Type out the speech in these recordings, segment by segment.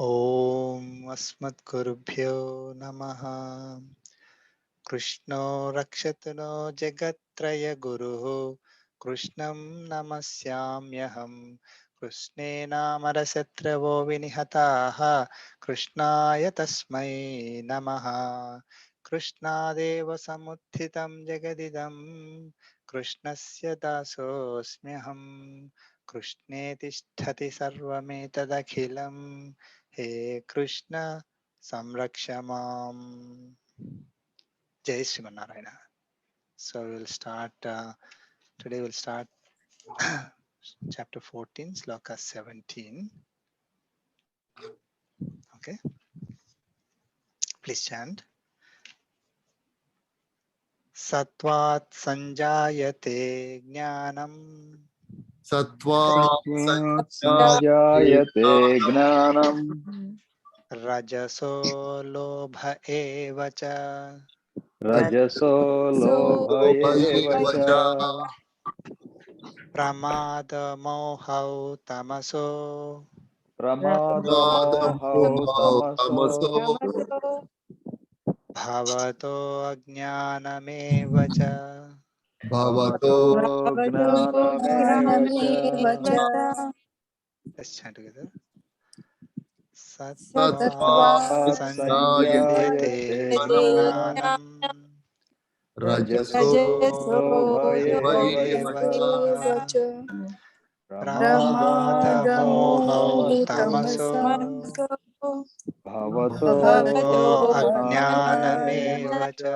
Om Asmatgurubhyo Namaha. Krishno Rakshatuno Jagatraya Guruhu Krishnam Namasyamyaham. Krishnena Marasatravo Vinihataha Krishnaya Tasmai Namaha. Krishnadeva Samuthitam Jagadidam Krishnasya Dasosmyaham. Krishne Tisthati Sarvametadakhilam. He Krishna Samrakshamam. Jai Srimanarayana. So we'll start, today we'll start chapter 14, Slokas 17. Okay, please chant. Satvat Sanjayate Jnanam Sattva Sattva Sanjayate sanjayate gnanam Rajaso Lobha Evacha rajaso lobha evacha Pramada Mohau Tamaso pramada mohau tamaso Tamaso Bhavato Ajnanamevacha. Bhavato bhavato gnanamevacha Let's chant together. Sattva Sattva Sattva Sanjayate Sanjayate sanjayate gnanam Jnanam Rajaso rajaso lobha Lobha evacha Evacha pramada Pramada Mohau mohau Tamaso bhavato Bhavato gnanamevacha Ajnanamevacha.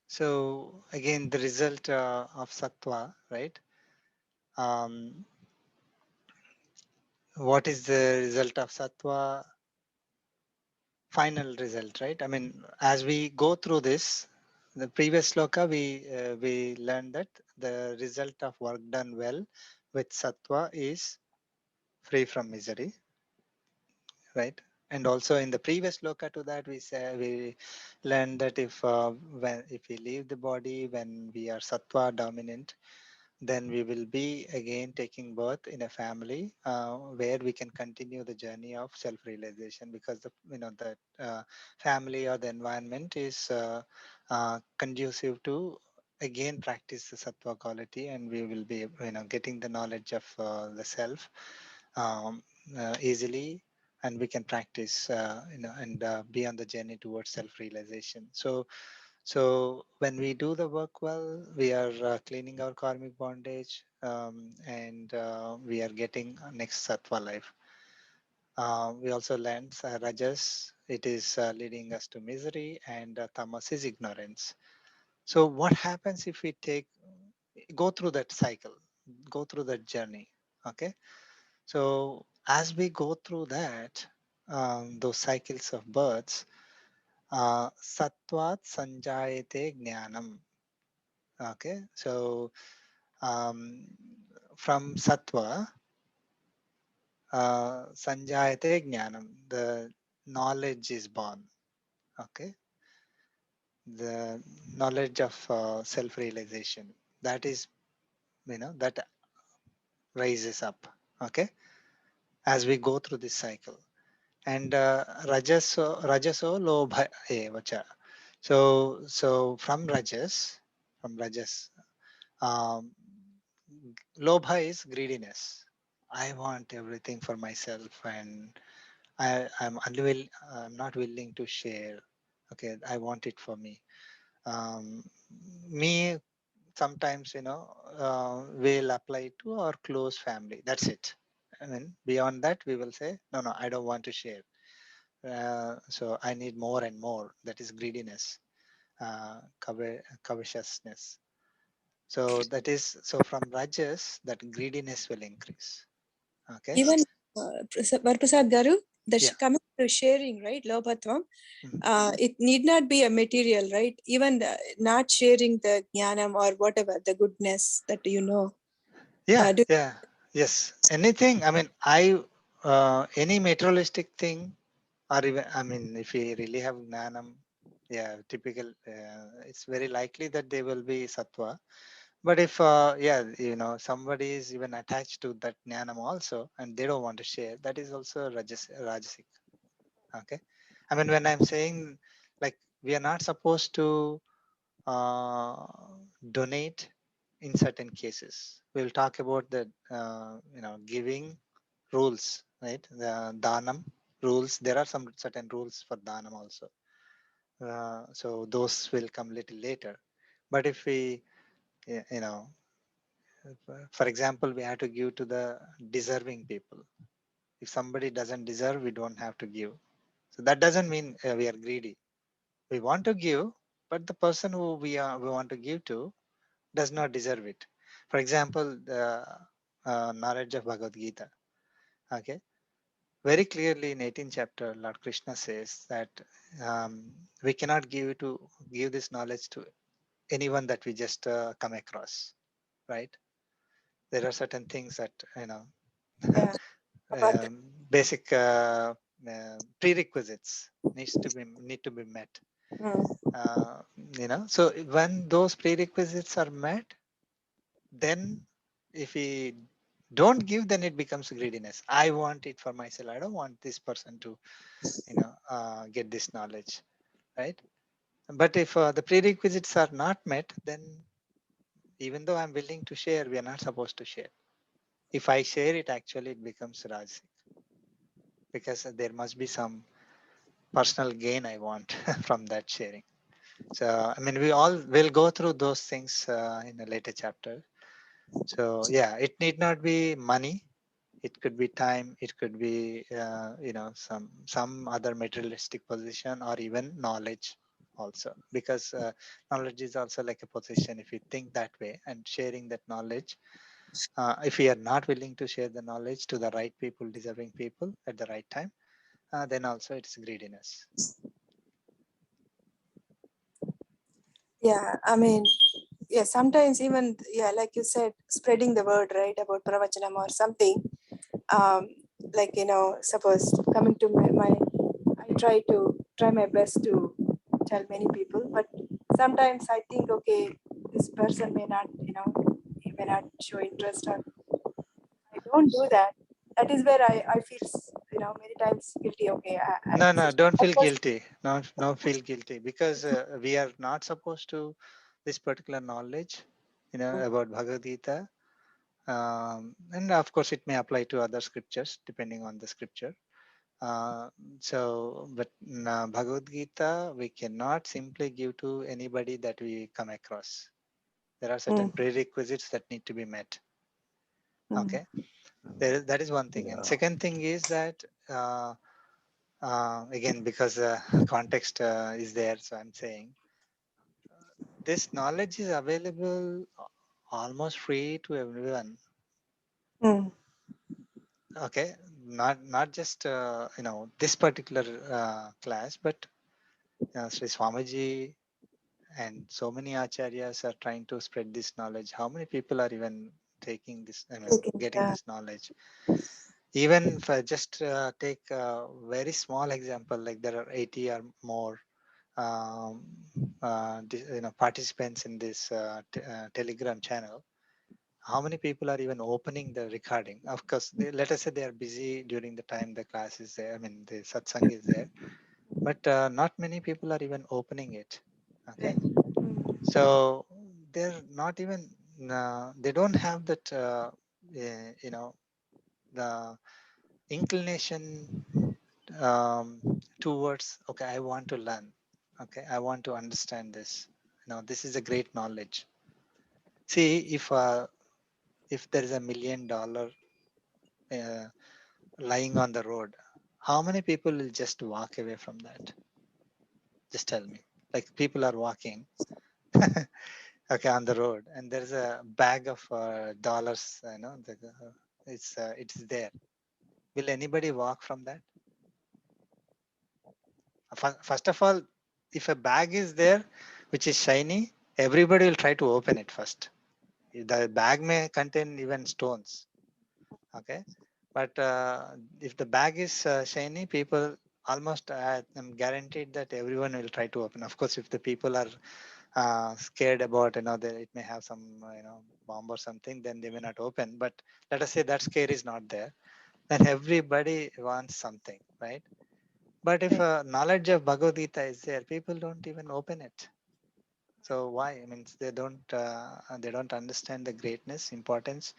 So again, the result of Sattva, right? What is the result of Sattva? Final result, right? I mean, as we go through this, the previous sloka, we learned that the result of work done well with Sattva is free from misery, right? And also in the previous sloka to that, we learned that if we leave the body when we are Sattva dominant, then we will be again taking birth in a family where we can continue the journey of self-realization, because the family or the environment is conducive to again practice the sattva quality, and we will be getting the knowledge of the self um, easily, and we can practice and be on the journey towards self-realization. So when we do the work well, we are cleaning our karmic bondage, and we are getting our next sattva life. We also learned rajas, it is leading us to misery, and tamas is ignorance. So what happens if we go through that cycle, go through that journey? Okay. So as we go through that, those cycles of births, Sattvat Sanjayate Jnanam. Okay, so um, from Sattva, Sanjayate Jnanam, the knowledge is born. Okay, the knowledge of self-realization, that is, that rises up. Okay, as we go through this cycle. And rajaso lobha evacha. So from rajas, um, lobha is greediness. I want everything for myself, and I'm not willing to share. Okay, I want it for me. Um, me sometimes will apply to our close family. That's it. I mean, beyond that, we will say, no, I don't want to share. So I need more and more. That is greediness, covetousness. So that is, so from rajas, that greediness will increase. Okay. Even Varprasad Garu, Yeah. coming to sharing, right? Lobhatvam, Mhm. it need not be a material, right? Even not sharing the jnanam or whatever, the goodness that you know. Yeah. Do Yeah. Yes. Anything. I mean, any materialistic thing, or even, I mean, if we really have gnanam, yeah, typical. It's very likely that they will be sattva. But if somebody is even attached to that jnanam also and they don't want to share, that is also rajasic. Okay, I mean, when I'm saying, like, we are not supposed to uh, donate in certain cases. We'll talk about the giving rules, right? The danam rules. There are some certain rules for danam also. So those will come little later. But if we, you know, for example, we have to give to the deserving people. If somebody doesn't deserve, we don't have to give. So that doesn't mean we are greedy. We want to give, but the person who we want to give to does not deserve it. For example, the knowledge of Bhagavad Gita. Okay, very clearly in 18th chapter, Lord Krishna says that we cannot give this knowledge to anyone that we just come across. Right? There are certain things that Yeah. But basic prerequisites need to be met. mm, Uh, so when those prerequisites are met, then if we don't give, then it becomes greediness. I want it for myself. I don't want this person to get this knowledge, right? But if the prerequisites are not met, then even though I'm willing to share, we are not supposed to share. If I share it, actually it becomes rajasic, because there must be some personal gain I want from that sharing. So I mean, we all will go through those things in a later chapter. So yeah, it need not be money. It could be time. It could be some other materialistic position, or even knowledge also, because knowledge is also like a position. If you think that way, and sharing that knowledge, if we are not willing to share the knowledge to the right people, deserving people at the right time, then also it's greediness. yeah, I mean, yeah, sometimes even, yeah, like you said, spreading the word, right, about pravachanam or something. Um, like, suppose coming to I try my best to tell many people, but sometimes I think, okay, this person may not, he may not show interest, or I don't do that. That is where I feel, many times guilty. Okay, No, no, don't of feel course, guilty. No, feel guilty, because we are not supposed to this particular knowledge, about Bhagavad Gita. And of course, it may apply to other scriptures depending on the scripture. But Bhagavad Gita, we cannot simply give to anybody that we come across. There are certain mm, prerequisites that need to be met. mm, Okay, that is one thing. And Yeah. second thing is that again, because context is there, so I'm saying this knowledge is available almost free to everyone. mm, Okay, not just this particular class, but Sri Swamiji and so many acharyas are trying to spread this knowledge. How many people are even taking this? I mean, okay, getting yeah, this knowledge. Even if I just take a very small example, like there are 80 or more um, participants in this Telegram channel. How many people are even opening the recording? Of course, let us say they are busy during the time the class is there. I mean, the satsang is there, but not many people are even opening it. Okay, right. Mm, so they're not even. They don't have that. The inclination towards. Okay, I want to learn. Okay, I want to understand this. This is a great knowledge. See, if there is $1 million uh, lying on the road, how many people will just walk away from that? Just tell me. Like, people are walking, okay, on the road, and there's a bag of dollars. It's there. Will anybody walk from that? First of all, if a bag is there, which is shiny, everybody will try to open it first. The bag may contain even stones. Okay, but if the bag is shiny, people almost I'm guaranteed that everyone will try to open. Of course, if the people are scared about, that it may have some, bomb or something, then they may not open. But let us say that scare is not there, then everybody wants something, right? But if knowledge of Bhagavad Gita is there, people don't even open it. So why? I mean, they don't understand the greatness, importance,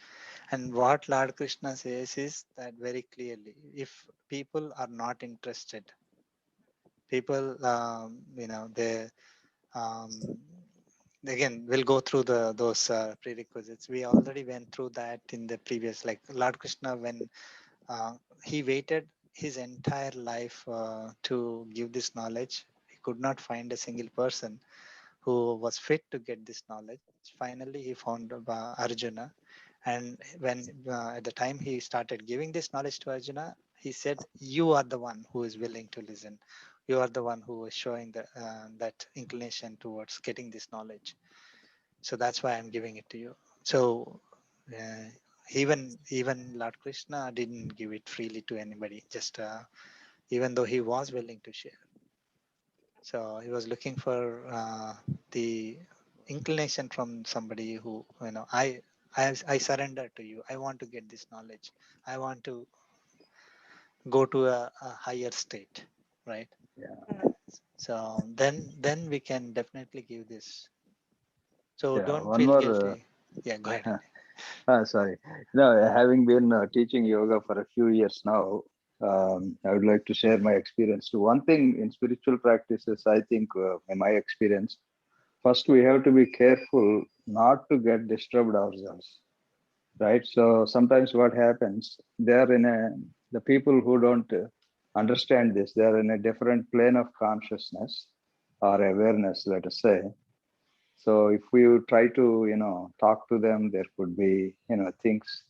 and what Lord Krishna says is that very clearly. If people are not interested, people, they um, again we'll go through those prerequisites. We already went through that in the previous, like Lord Krishna, when he waited his entire life to give this knowledge. He could not find a single person who was fit to get this knowledge. Finally, he found Arjuna. And when at the time he started giving this knowledge to Arjuna, he said, "You are the one who is willing to listen. You are the one who is showing that inclination towards getting this knowledge. So that's why I'm giving it to you." So uh, even Lord Krishna didn't give it freely to anybody. Just even though he was willing to share. So he was looking for the inclination from somebody who, I surrender to you. I want to get this knowledge. I want to go to a higher state, right? Yeah. So then we can definitely give this. So Yeah. don't One feel more. guilty. Yeah, go ahead. Sorry. No, having been teaching yoga for a few years now, I would like to share my experience too. One thing in spiritual practices, I think, in my experience, first we have to be careful not to get disturbed ourselves, right? So sometimes what happens, the people who don't understand this, they're in a different plane of consciousness or awareness, let us say. So if we try to, talk to them, there could be, things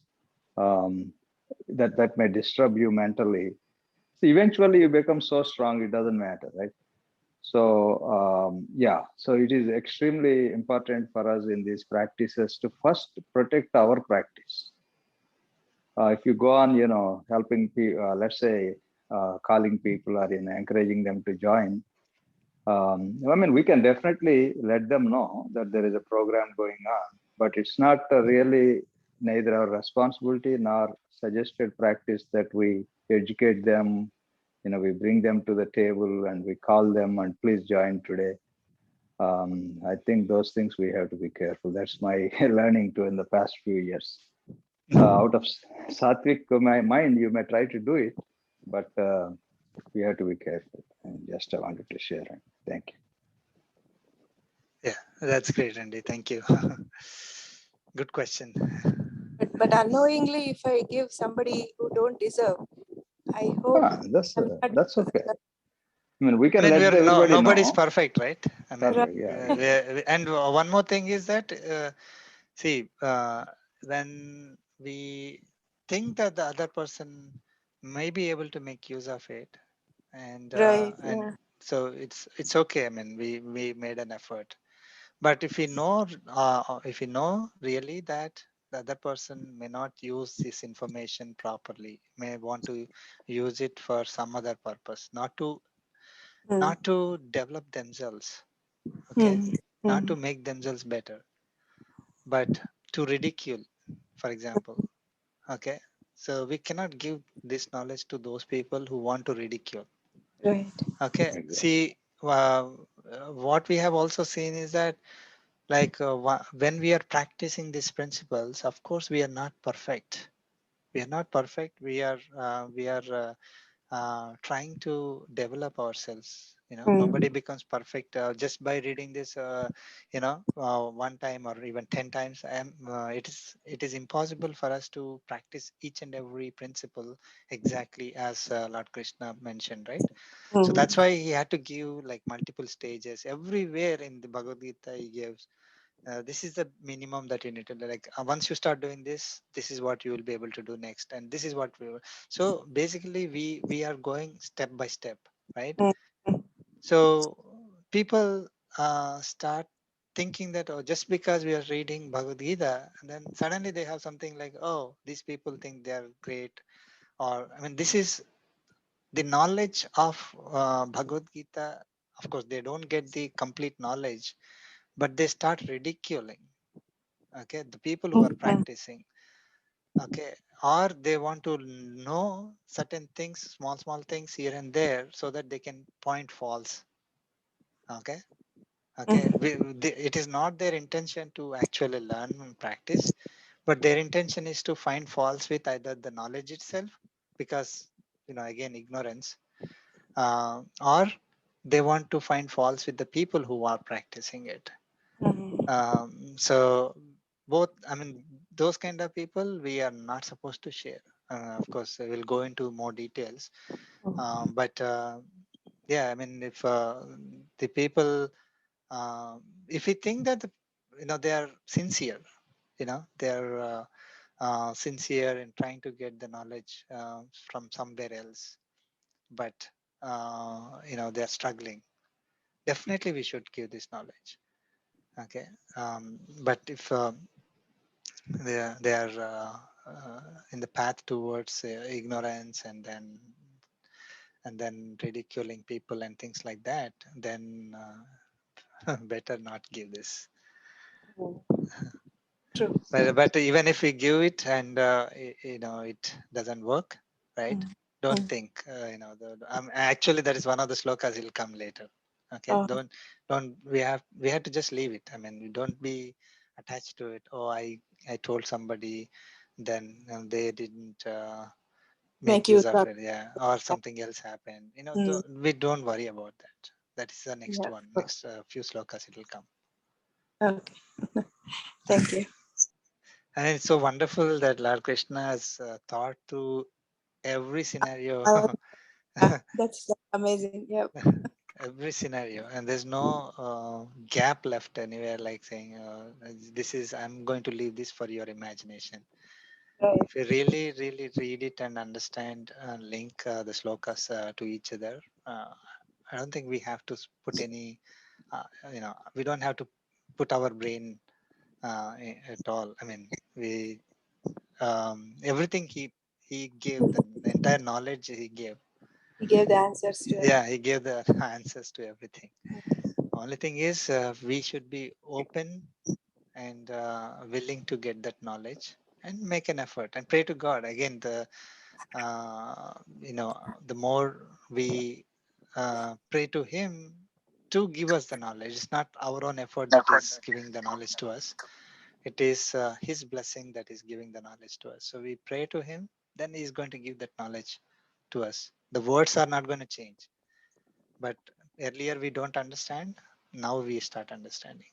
um, that may disturb you mentally. So eventually you become so strong, it doesn't matter, right? So yeah, so it is extremely important for us in these practices to first protect our practice. If you go on, helping people, let's say, calling people or encouraging them to join, I mean, we can definitely let them know that there is a program going on, but it's not really neither our responsibility nor suggested practice that we educate them. We bring them to the table and we call them and please join today. I think those things we have to be careful. That's my learning too in the past few years. Out of sattvic mind, you may try to do it, but we have to be careful. And just I wanted to share it. Thank you. Yeah, that's great, Andy. Thank you. Good question. But unknowingly, if I give somebody who don't deserve, I hope I'm not. That's okay. I mean, we I can mean, let everybody nobody's know. perfect, right? I mean, Perfect. Yeah. and one more thing is that, see, when we think that the other person may be able to make use of it, and Right. Yeah. so it's okay. I mean, we made an effort, but if we know really that the other person may not use this information properly, may want to use it for some other purpose, Mm. not to develop themselves, okay, Mm. not to Mm. make themselves better, but to ridicule, for example, okay. So we cannot give this knowledge to those people who want to ridicule, Right. okay. Exactly. See, what we have also seen is that, like, when we are practicing these principles, of course we are not perfect. We are trying to develop ourselves. Nobody Mm. becomes perfect just by reading this one time or even 10 times. It is impossible for us to practice each and every principle exactly as Lord Krishna mentioned, right? So Mm. that's why he had to give like multiple stages everywhere in the Bhagavad Gita. He gives this is the minimum that you need to do. Like, once you start doing this is what you will be able to do next, and this is what we will. So basically we are going step by step, right? Mm. Mm. So people start thinking that, oh, just because we are reading Bhagavad Gita, and then suddenly they have something like, oh, these people think they are great, or I mean, this is the knowledge of Bhagavad Gita. Of course they don't get the complete knowledge, but they start ridiculing, okay, the people who are practicing, okay, or they want to know certain things, small things here and there, so that they can point faults, okay. Okay, it is not their intention to actually learn and practice, but their intention is to find faults with either the knowledge itself, because again, ignorance, or they want to find faults with the people who are practicing it. So both, I mean, those kind of people we are not supposed to share. Of course, I will go into more details, but yeah, I mean, if the people, if we think that they are sincere, they are sincere in trying to get the knowledge from somewhere else, but they are struggling, definitely we should give this knowledge, okay. But if they are in the path towards ignorance, and then ridiculing people and things like that, then better not give this. True. But even if we give it and it doesn't work, right? Don't think actually that is one of the slokas will come later. Okay, don't we have to just leave it. I mean, we don't be attached to it. Oh, I told somebody, then they didn't make Make use use of of. it, yeah, or something else happened. We don't worry about that. That is the next Yeah. one. Next few slokas it will come. Okay. Thank you. And it's so wonderful that Lord Krishna has thought through every scenario, That's amazing. Yep. every scenario, and there's no gap left anywhere, like saying, "This is I'm going to leave this for your imagination." Right. If you really, really read it and understand and link the slokas to each other, I don't think we have to put any. We don't have to put our brain at all. I mean, we everything he gave, the entire knowledge he gave. He gave the answers to it. Yeah, he gave the answers to everything. Only thing is we should be open and willing to get that knowledge and make an effort and pray to God. Again, the more we pray to him to give us the knowledge, it's not our own effort that is giving the knowledge to us. It is his blessing that is giving the knowledge to us. So we pray to him, then he's going to give that knowledge to us. The words are not going to change, but earlier we don't understand, now we start understanding.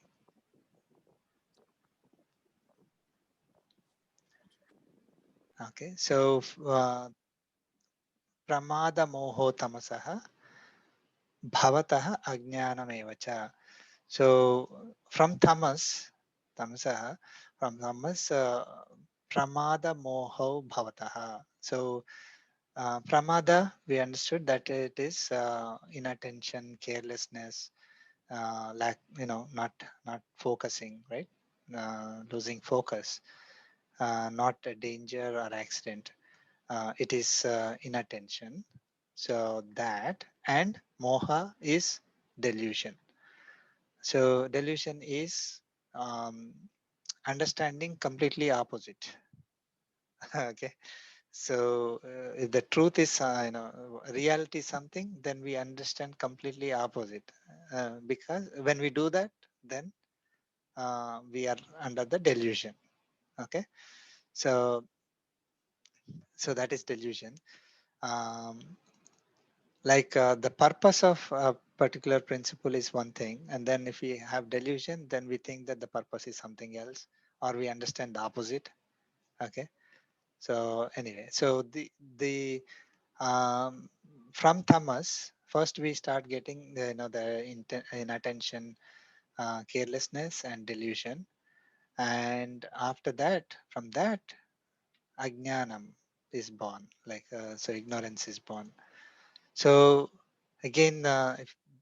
Okay, so pramada moho tamasaha bhavatah ajnanamevacha. So from tamasaha, from tamas, pramada moho bhavataha. So pramada, we understood that it is inattention, carelessness, lack, not focusing, right? Losing focus, not a danger or accident. It is inattention. So that, and moha is delusion. So delusion is um, understanding completely opposite. Okay. So if the truth is, reality is something, then we understand completely opposite. Because when we do that, then we are under the delusion. Okay. So that is delusion. Um, like the purpose of a particular principle is one thing, and then if we have delusion, then we think that the purpose is something else, or we understand the opposite. Okay. So anyway, so the um, from tamas, first we start getting the inattention, carelessness and delusion, and after that, from that, ajnanam is born, like so ignorance is born. So again,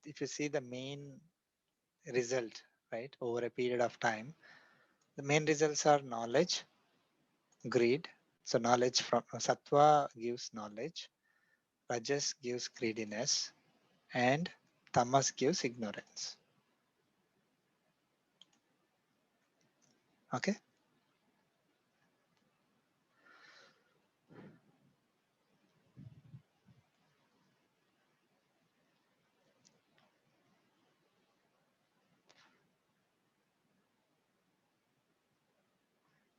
if you see the main result, right, over a period of time, the main results are knowledge, greed. So knowledge, from sattva gives knowledge, rajas gives greediness, and tamas gives ignorance. Okay.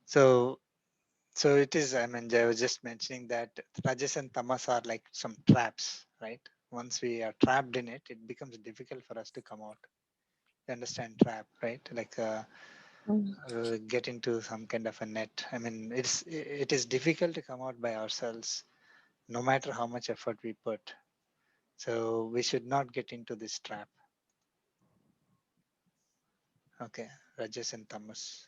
So it is, I mean, I was just mentioning that Rajas and Tamas are like some traps, right? Once we are trapped in it, it becomes difficult for us to come out. You understand trap, right? Like get into some kind of a net. I mean, it is difficult to come out by ourselves, no matter how much effort we put. So we should not get into this trap. Okay, Rajas and Tamas.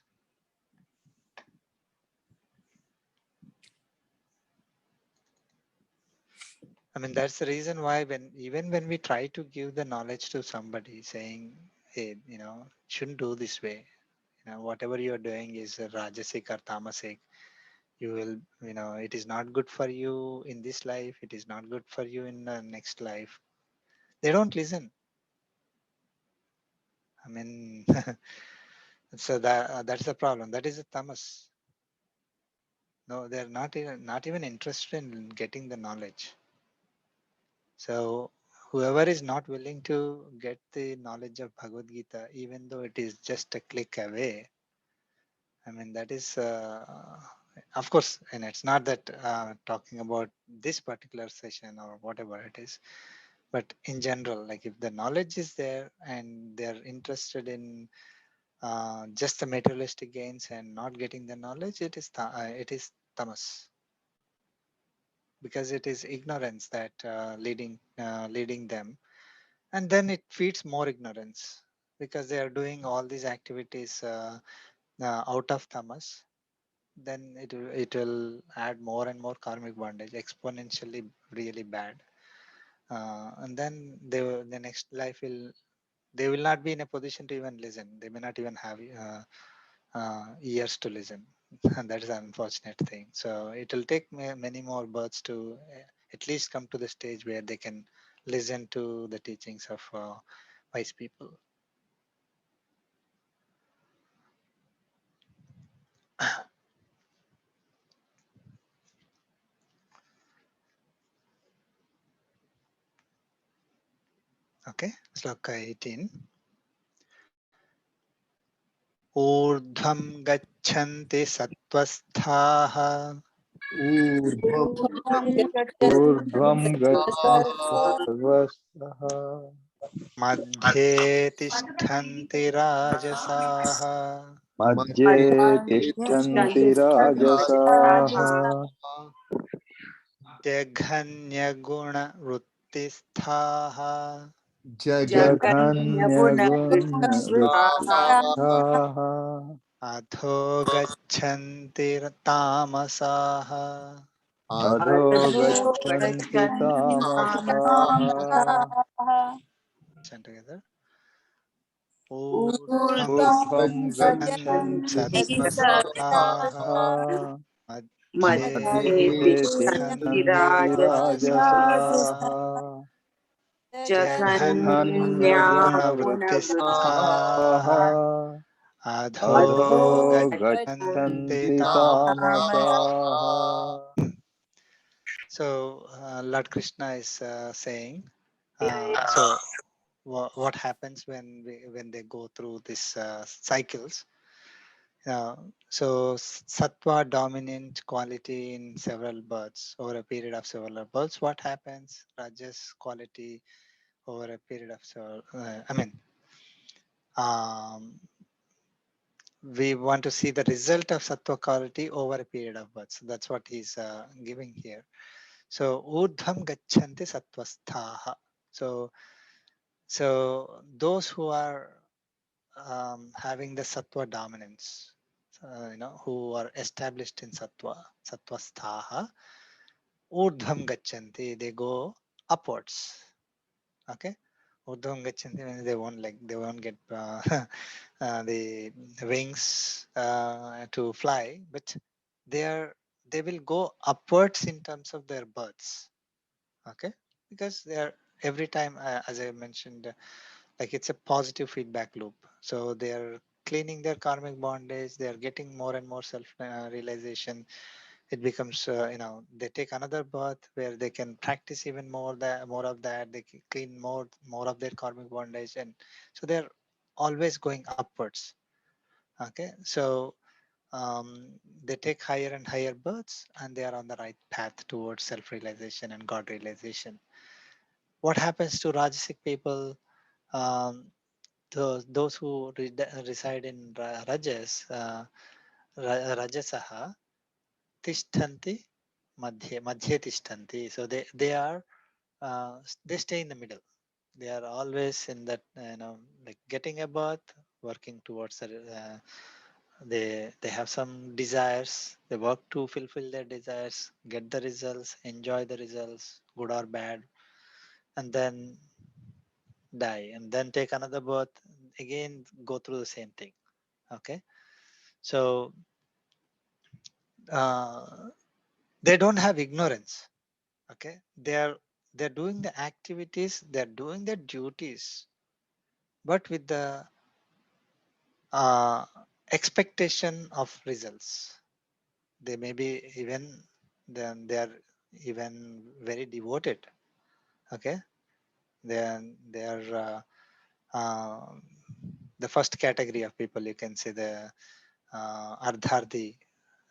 I mean, that's the reason why even when we try to give the knowledge to somebody, saying, hey, shouldn't do this way. Whatever you're doing is rajasic or tamasic. You will, it is not good for you in this life. It is not good for you in the next life. They don't listen. I mean, so that's the problem. That is the tamas. No, they're not even interested in getting the knowledge. So whoever is not willing to get the knowledge of Bhagavad Gita, even though it is just a click away, I mean, that is, of course, and it's not that talking about this particular session or whatever it is, but in general, like if the knowledge is there and they're interested in just the materialistic gains and not getting the knowledge, it is tamas, because it is ignorance that leading them, and then it feeds more ignorance because they are doing all these activities out of tamas. Then it will add more and more karmic bondage, exponentially really bad. And then the next life they will not be in a position to even listen. They may not even have ears to listen. And that is an unfortunate thing. So it will take many more births to at least come to the stage where they can listen to the teachings of wise people. Okay, Sloka 18. ऊर्ध्वं गच्छन्ति सत्त्वस्थाः ऊर्ध्वं ऊर्ध्वं गच्छन्ति सत्त्वस्तः मध्ये तिष्ठन्ति राजसाः मध्ये तिष्ठन्ति राजसाः जघन्यगुणवृत्तिस्थाः जघन्यगुणवृत्तिस्थाः अधो गच्छन्ति तामसाः. अधो गच्छन्ति तामसाः Together. ऊर्ध्वं ऊर्ध्वं गच्छन्ति गच्छन्ति सत्त्वस्थाः सत्त्वस्ताः मध्ये मध्ये तिष्ठन्ति राजसाः जघन्यगुणवृत्तिस्थाः अधो अधो गच्छन्ति गच्छन्ति तामसाः So Lord Krishna is saying, so what happens when they go through these cycles? So sattva dominant quality in several births over a period of several births. What happens? Rajas quality over a period of several. Um, we want to see the result of sattva quality over a period of births. So that's what he's giving here. So urdhvam gachanti sattvasthaha. So those who are having the sattva dominance, who are established in sattvasthaha, urdhvam gachanti, they go upwards. Okay, urdhvam gachanti means they won't get the wings to fly, but they will go upwards in terms of their births. Okay, because they are every time, as I mentioned, like it's a positive feedback loop. So they are cleaning their karmic bondage. They are getting more and more self realization. It becomes, they take another birth where they can practice even more of that. They clean more of their karmic bondage, and so they're always going upwards. Okay, so they take higher and higher births, and they are on the right path towards self-realization and God realization. What happens to Rajasic people? Um, those who reside in Rajas, Rajasaha, Tishtanti, Madhye Tishtanti. So they are, they stay in the middle. They are always in that, like getting a birth, working towards they have some desires. They work to fulfill their desires, get the results, enjoy the results, good or bad, and then die, and then take another birth, again go through the same thing. Okay, so uh, they don't have ignorance. Okay, they're doing the activities, they're doing their duties, but with the uh, expectation of results. They may be even, then they are even very devoted. Okay, they are the first category of people, you can say, the ardhardi,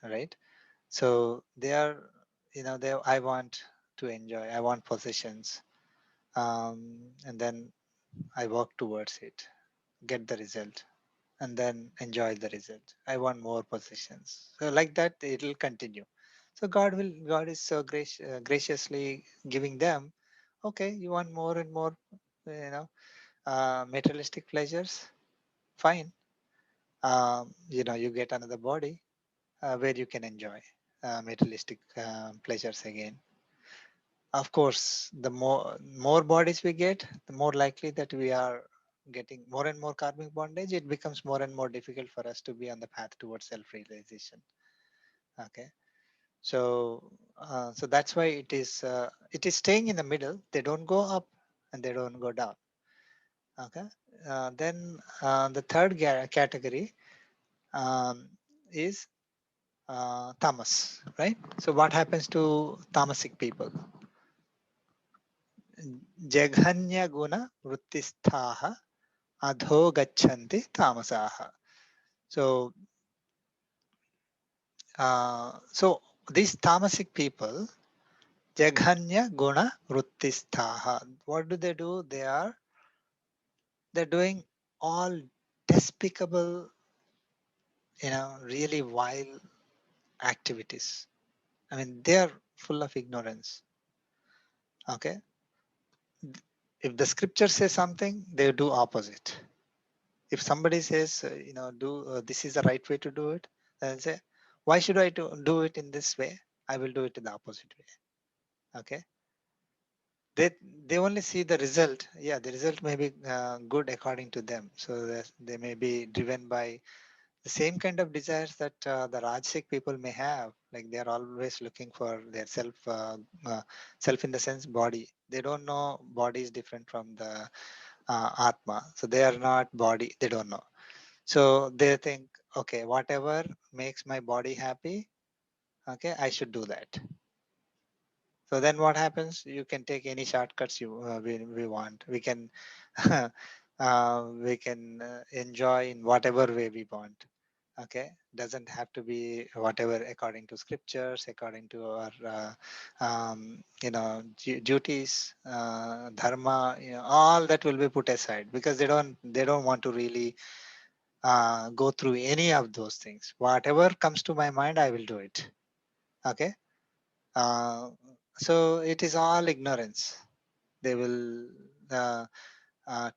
right? So they are, they, I want to enjoy, I want possessions, and then I work towards it, get the result, and then enjoy the result. I want more possessions. So like that, it will continue. So God is so graciously giving them, okay, you want more and more, materialistic pleasures, fine. You get another body where you can enjoy materialistic pleasures again. Of course, the more bodies we get, the more likely that we are getting more and more karmic bondage. It becomes more and more difficult for us to be on the path towards self-realization. Okay, so that's why it is staying in the middle. They don't go up and they don't go down. Okay, then the third category is tamas, right? So what happens to tamasic people? Jaghanya guna vrittisthaha adho gachanti tamasaha. So, so these tamasic people, jaghanya guna vrittisthaha, what do? They're doing all despicable, really vile activities. I mean, they are full of ignorance. Okay, if the scripture says something, they do opposite. If somebody says, do this is the right way to do it, then say, why should I do it in this way? I will do it in the opposite way. Okay, they they only see the result. Yeah, the result may be good according to them. So that they may be driven by the same kind of desires that the Rajasic people may have. Like they are always looking for their self in the sense body. They don't know body is different from the Atma. So they are not body. They don't know. So they think, okay, whatever makes my body happy, okay, I should do that. So then what happens? You can take any shortcuts we want. We can enjoy in whatever way we want. Okay, doesn't have to be whatever according to scriptures, according to our duties, dharma. All that will be put aside because they don't want to really go through any of those things. Whatever comes to my mind, I will do it. Okay. Uh, so it is all ignorance. They will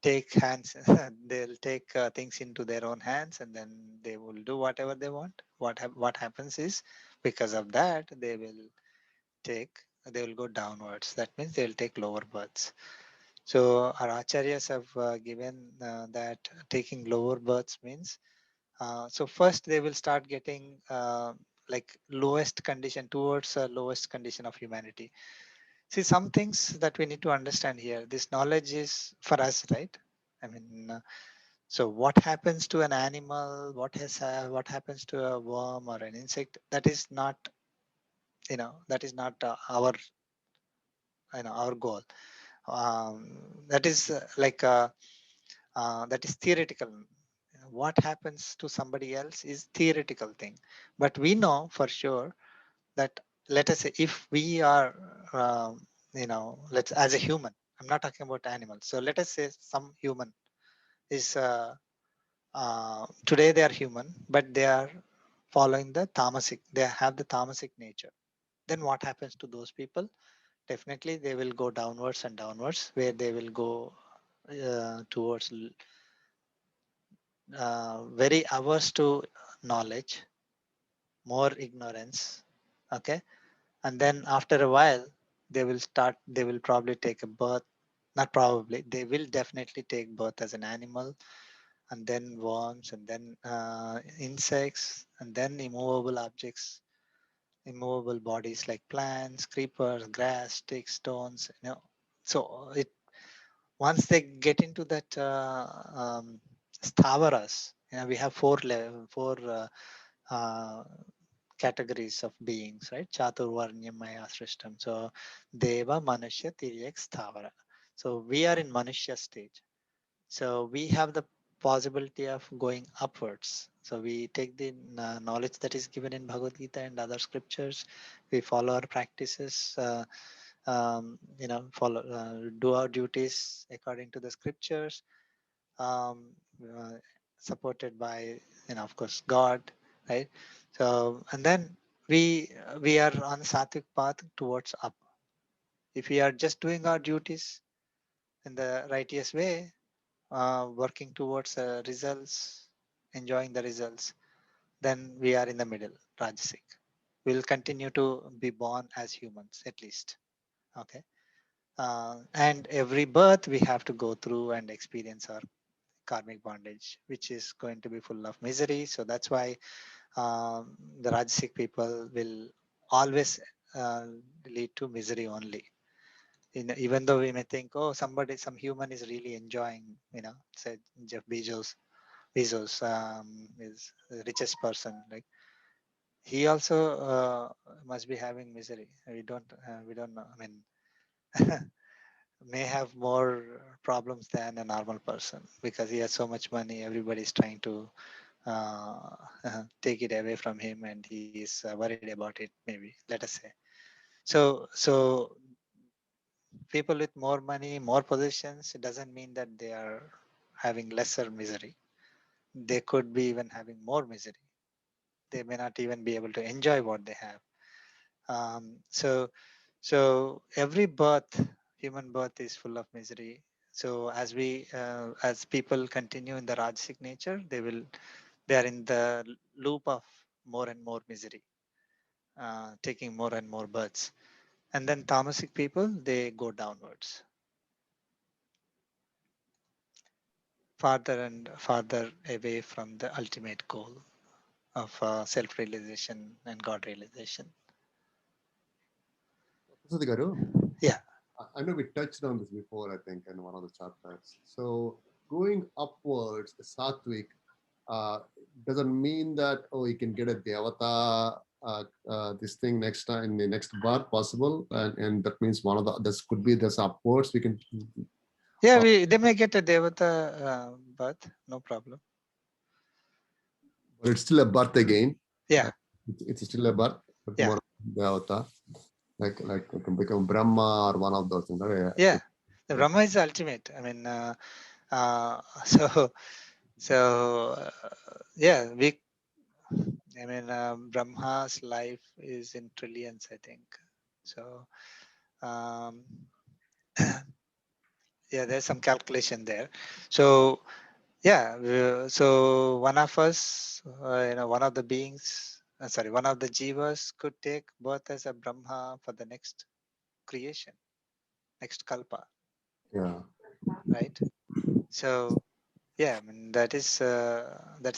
take hands, they'll take things into their own hands and then they will do whatever they want. What happens is because of that, take, they will go downwards. That means they'll take lower births. So our acharyas have given that taking lower births means so first they will start getting like lowest condition towards lowest condition of humanity. See, some things that we need to understand here. This knowledge is for us, right? I mean, So what happens to an animal, what happens to a worm or an insect, that is not, that is not our, our goal. That is that is theoretical. What happens to somebody else is theoretical thing, but we know for sure that, let us say, if we are, let's, as a human, I'm not talking about animals. So let us say some human is, today they are human, but they are following the tamasic, they have the tamasic nature. Then what happens to those people? Definitely they will go downwards and downwards, where they will go towards very averse to knowledge, more ignorance. Okay. And then after a while, they will probably take a birth. Not probably, they will definitely take birth as an animal, and then worms, and then insects, and then immovable objects, immovable bodies like plants, creepers, grass, sticks, stones. So it, once they get into that sthavaras, we have four uh, categories of beings, right? Chaturvarnyamaya Srishtam. So Deva, Manusya, Tiryak, Sthavara. So we are in Manusya stage. So we have the possibility of going upwards. So we take the knowledge that is given in Bhagavad Gita and other scriptures. We follow our practices, follow, do our duties according to the scriptures, um, uh, supported by, of course, God, right? So, and then we are on sattvic path towards up. If we are just doing our duties in the righteous way, working towards results, enjoying the results, then we are in the middle, rajasic. We'll continue to be born as humans, at least. Okay. And every birth we have to go through and experience our karmic bondage, which is going to be full of misery. So that's why the Rajasic people will always uh, lead to misery only. Even though we may think, oh, some human is really enjoying, say Jeff Bezos is the richest person. Like, he also must be having misery. We don't know. I mean, may have more problems than a normal person, because he has so much money. Everybody's trying to uh, take it away from him, and he is worried about it, maybe, let us say. So people with more money, more positions, it doesn't mean that they are having lesser misery. They could be even having more misery. They may not even be able to enjoy what they have. So every birth, human birth, is full of misery. So as people continue in the Rajasic nature, they are in the loop of more and more misery, taking more and more births. And then Tamasic people, they go downwards, farther and farther away from the ultimate goal of self-realization and God realization. Sudhi garu, Yeah. I know we touched on this before, I think, in one of the chapters. So going upwards, sattvic, doesn't mean that, oh, you can get a devata, this thing next time in the next birth possible, and that means one of the, this could be this upwards. We can. Yeah, they may get a devata birth, no problem. But it's still a birth again. Yeah. It's still a birth, but Yeah. more devata, like it can become Brahma or one of those things. Yeah, the Brahma is the ultimate. I mean, yeah, I mean, Brahma's life is in trillions, I think. So, yeah, there's some calculation there. So, yeah, so one of us, one of the beings, one of the jivas could take birth as a Brahma for the next creation, next kalpa, Yeah. right? So, yeah, I mean, that's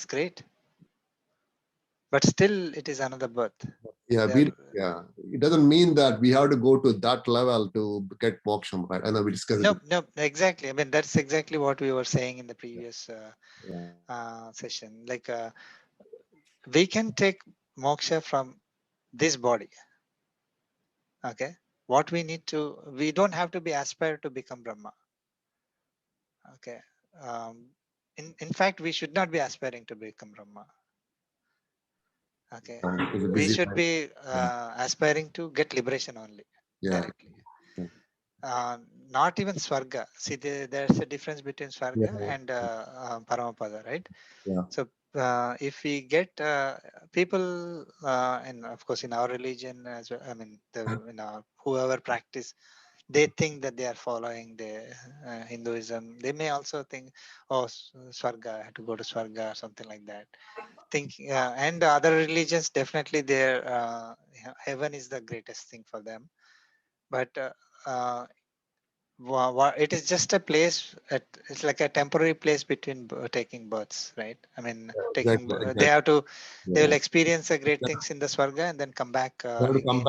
great. But still, it is another birth. Yeah, yeah. It doesn't mean that we have to go to that level to get moksham, right? I know we discussed it. No, exactly. I mean, that's exactly what we were saying in the previous Yeah. session. Like, we can take moksha from this body. Okay. What we don't have to be aspired to become Brahma. Okay. In fact, we should not be aspiring to become Brahma. Okay. It's a We busy should life. be aspiring to get liberation only directly. Yeah. Not even Swarga. See, there's a difference between Swarga Yeah. and Paramapada, right? Yeah. So if we get people, and of course in our religion as well, I mean, whoever practice, they think that they are following the Hinduism. They may also think, oh, Swarga, I have to go to Swarga or something like that. And other religions, definitely heaven is the greatest thing for them. But it is just a place. It's like a temporary place between taking births, right? I mean, Exactly. they have to, they will Yeah. experience the great things in the Swarga and then come back They have to again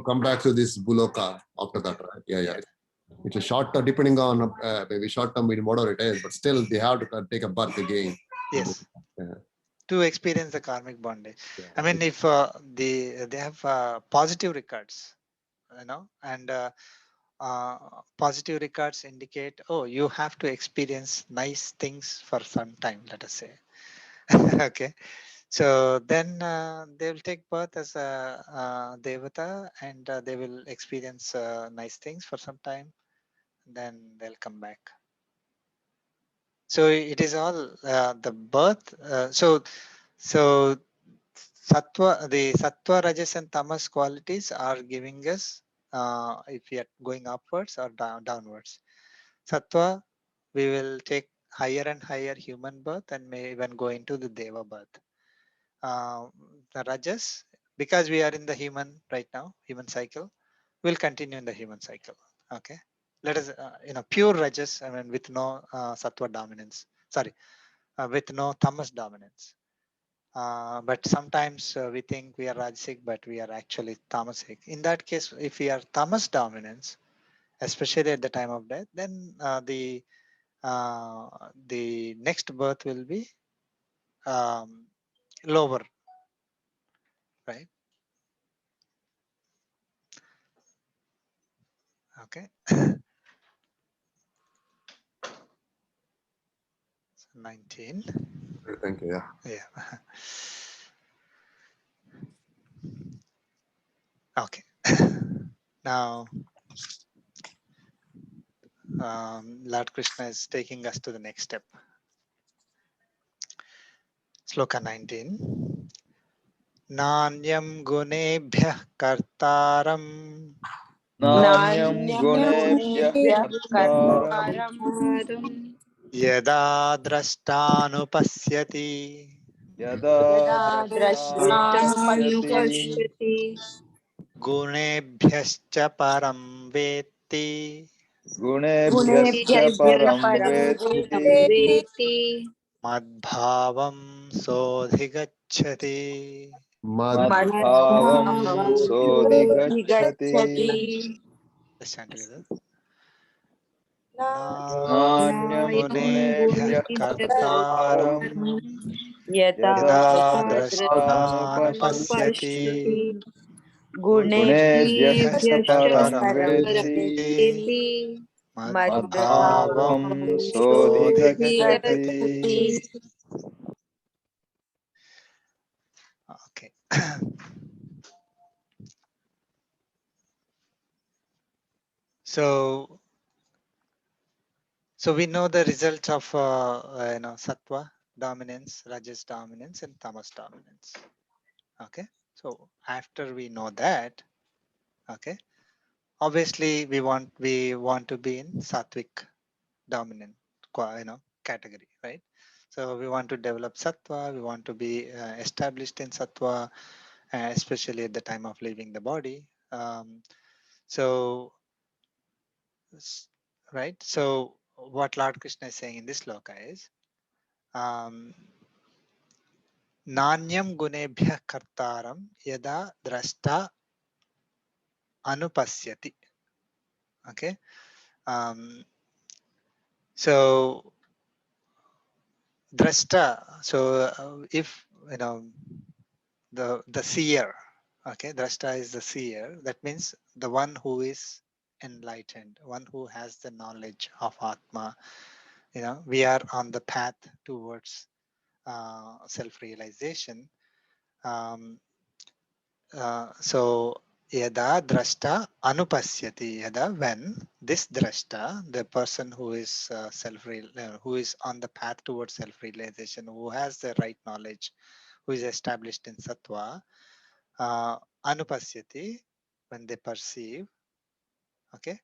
come back to this Buloka after that, right? Yeah, yeah. Yeah. It's a short term, depending on maybe short term, whatever it is, but still they have to take a birth again. Yes. Yeah. To experience the karmic bondage. Yeah. I mean, if they have positive records, and positive records indicate, oh, you have to experience nice things for some time, let us say. Okay. So then they will take birth as a devata, and they will experience nice things for some time. Then they'll come back. So it is all the birth. So the sattva, rajas, and tamas qualities are giving us, if we are going upwards or downwards. Sattva, we will take higher and higher human birth and may even go into the deva birth. The rajas, because we are in the human right now, human cycle, will continue in the human cycle. Okay. Let us, pure rajas, I mean, with no sattva dominance. Sorry, with no tamas dominance. But sometimes we think we are Rajasic, but we are actually Tamasic. In that case, if we are Tamas dominance, especially at the time of death, then the next birth will be lower, right? Okay. So 19. Thank you. Yeah. Yeah. Okay. Now, Lord Krishna is taking us to the next step. Sloka 19. Nanyam gunebhyah kartaram नान्यं गुणेभ्यः नान्यगुणेभ्यः कर्तारम् कर्तारम् यदा द्रष्टानुपश्यति यदा यदा द्रष्टानुपश्यति द्रष्टानुपश्यति गुणेभ्यश्च परं वेत्ति गुणेभ्यश्च गुणेभ्यश्च परं परं वेत्ति वेत्ति मद्भावं सोऽधिगच्छति. मद्भावं मद्भावं सोऽधिगच्छति सोऽधिगच्छति Let's chant together. नान्यं गुणेभ्यः गुणेभ्यः कर्तारं कर्तारं यदा यदा द्रष्टानुपश्यति द्रष्टानुपश्यति गुणेभ्यश्च गुणेभ्यश्च परं गुणेभ्यश्च परं परं वेत्ति वेत्ति वेत्ति मद्भावं मद्भावं मद्भावं सोऽधिगच्छति सोऽधिगच्छति. सोऽधिगच्छति Okay. So we know the results of sattva dominance, rajas dominance, and tamas dominance. Okay. So after we know that, okay, obviously we want to be in sattvic dominant category, right? So we want to develop sattva. We want to be established in sattva, especially at the time of leaving the body. So right. So what Lord Krishna is saying in this sloka is, Nanyam gunebhyah kartaram yada drashta anupasyati. Okay. So drashta. So if you know the seer. Okay, drashta is the seer. That means the one who is enlightened, one who has the knowledge of Atma. You know, we are on the path towards self-realization. So yada drashta anupasyati, yada when this drashta, the person who is who is on the path towards self-realization, who has the right knowledge, who is established in sattva, anupasyati, when they perceive. Okay,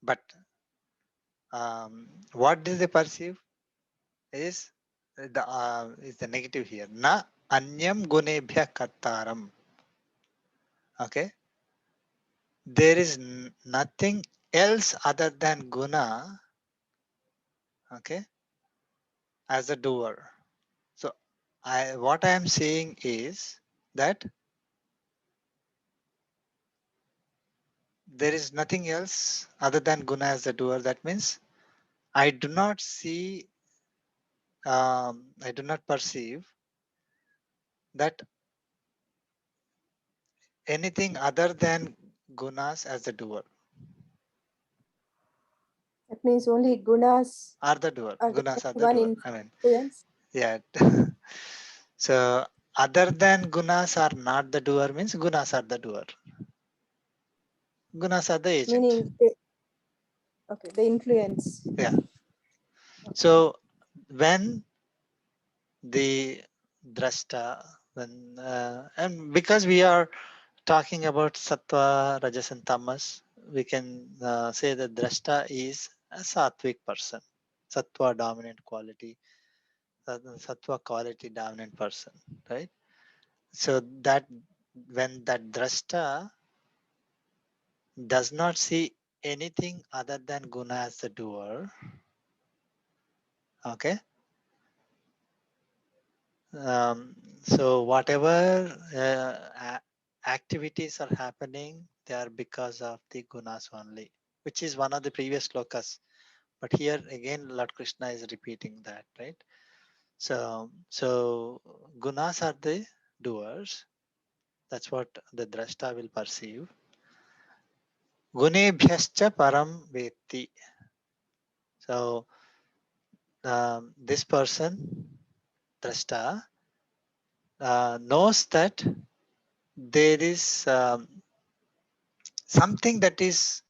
but what do they perceive is the negative here. Na anyam gunebhya kartaram. Okay, there is nothing else other than guna. Okay, as a doer. So what I am saying is that there is nothing else other than guna as a doer. That means I do not see, I do not perceive that anything other than gunas as a doer. That means only gunas Are the doer. are the Gunas are the one doer. I mean, influence. yeah. So other than gunas are not the doer means gunas are the doer. Gunas are the agent. Meaning, okay, the influence. Yeah. So when the drashta, when and because we are talking about sattva, rajas, and tamas, we can say that drashta is a sattvic person, sattva dominant quality, sattva quality dominant person, right? So that when that drashta does not see anything other than guna as the doer, okay. So whatever activities are happening, they are because of the gunas only, which is one of the previous slokas. But here again, Lord Krishna is repeating that, right? So gunas are the doers. That's what the drashta will perceive. Gunebhyascha param vetti. So this person, drashta, knows that there is something that is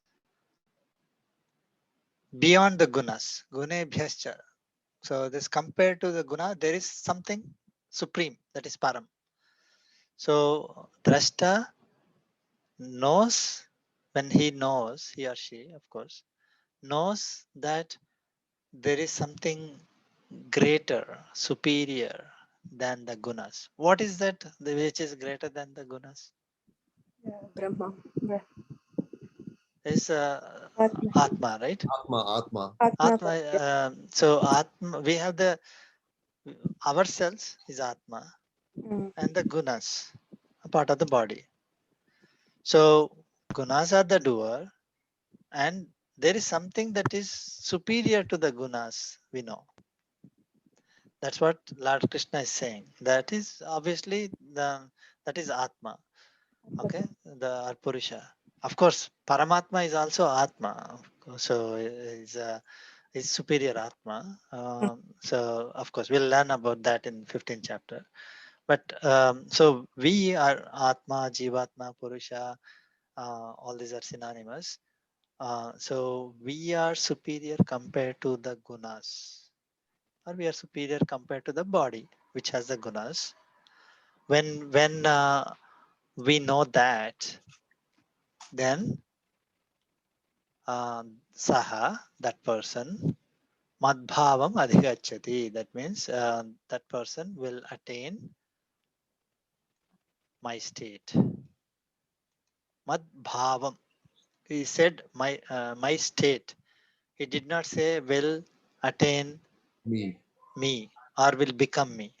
beyond the gunas. Gunebhyascha. So this compared to the guna, there is something supreme, that is param. So drashta knows, when he knows, he or she, of course, knows that there is something greater, superior than the gunas. What is that which is greater than the gunas? Brahma. Is Atma. Atma, right? Atma. Atma. Atma. So Atma, we have the ourselves is Atma, and the gunas, a part of the body. So gunas are the doer, and there is something that is superior to the gunas, we know. That's what Lord Krishna is saying. That is obviously that is Atma. Okay, the Purusha. Of course, Paramatma is also Atma. So is superior Atma. So of course, we'll learn about that in 15th chapter. But so we are Atma, Jivatma, Purusha. All these are synonymous. So we are superior compared to the gunas, or we are superior compared to the body, which has the gunas. When we know that, then saha, that person, madbhavam adhigachati. That means that person will attain my state. Madbhavam. He said my state. He did not say will attain Me. me or will become me.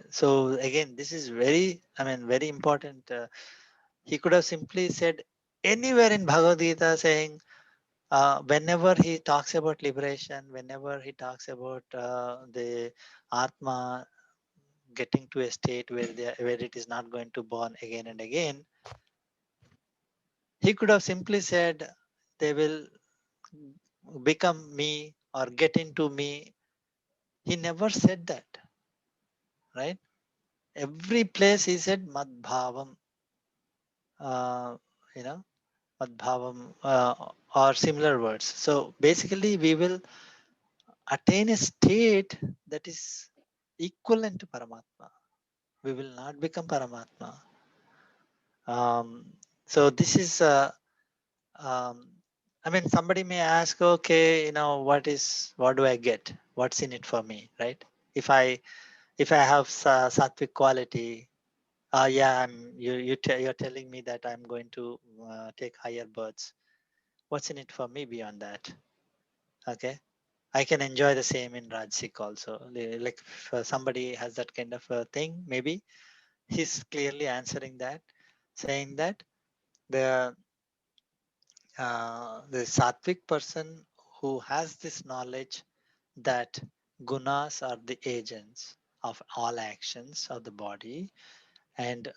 So again, this is very, very important. He could have simply said anywhere in Bhagavad Gita saying, whenever he talks about liberation, whenever he talks about the Atma getting to a state where it is not going to born again and again, he could have simply said they will become me or get into me. He never said that, right? Every place he said Madbhavam, uh, you know, Madbhavam or similar words. So basically, we will attain a state that is equivalent to Paramatma. We will not become Paramatma. So this is, um, somebody may ask, okay, what do I get? What's in it for me, right? If I have sattvic quality, yeah, you're telling me that I'm going to take higher births. What's in it for me beyond that? Okay, I can enjoy the same in Rajsik also. Like if somebody has that kind of a thing, maybe he's clearly answering that, saying that the the sattvic person who has this knowledge that gunas are the agents of all actions of the body and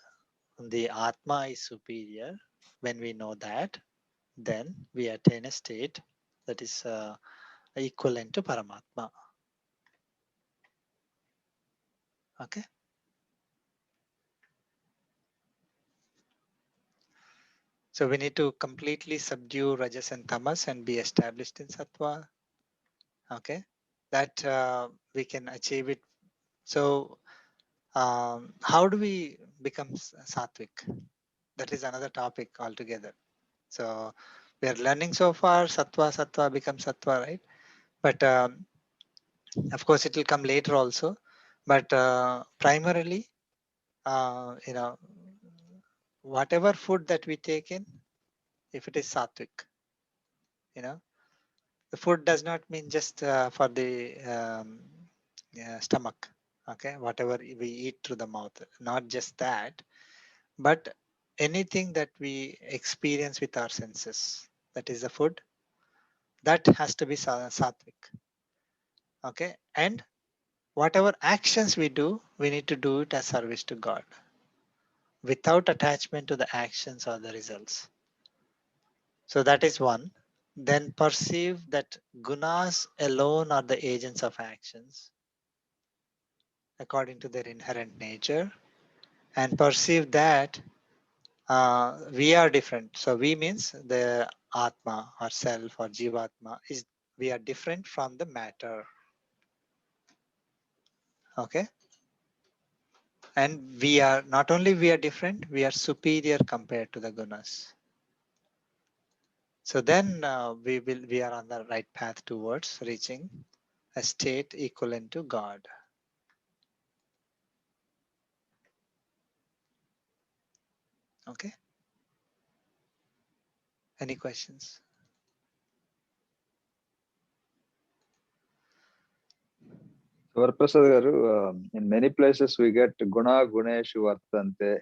the Atma is superior. When we know that, then we attain a state that is equivalent to Paramatma. Okay. So we need to completely subdue Rajas and Tamas and be established in Sattva. Okay. That we can achieve it. So how do we become Sattvic? That is another topic altogether. So we are learning so far Sattva becomes Sattva, right? But of course, it will come later also. But primarily, you know, whatever food that we take in, if it is sattvic, you know, the food does not mean just for the stomach. Okay, whatever we eat through the mouth, not just that, but anything that we experience with our senses, that is the food, that has to be sattvic. Okay, and whatever actions we do, we need to do it as service to God without attachment to the actions or the results. So that is one. Then perceive that gunas alone are the agents of actions according to their inherent nature, and perceive that we are different. So we means the Atma or self or Jivatma is we are different from the matter. Okay. And we are not only we are different, we are superior compared to the gunas. So then we are on the right path towards reaching a state equivalent to God. Okay. Any questions? Varaprasad garu, in many places we get guna guneshu vartante.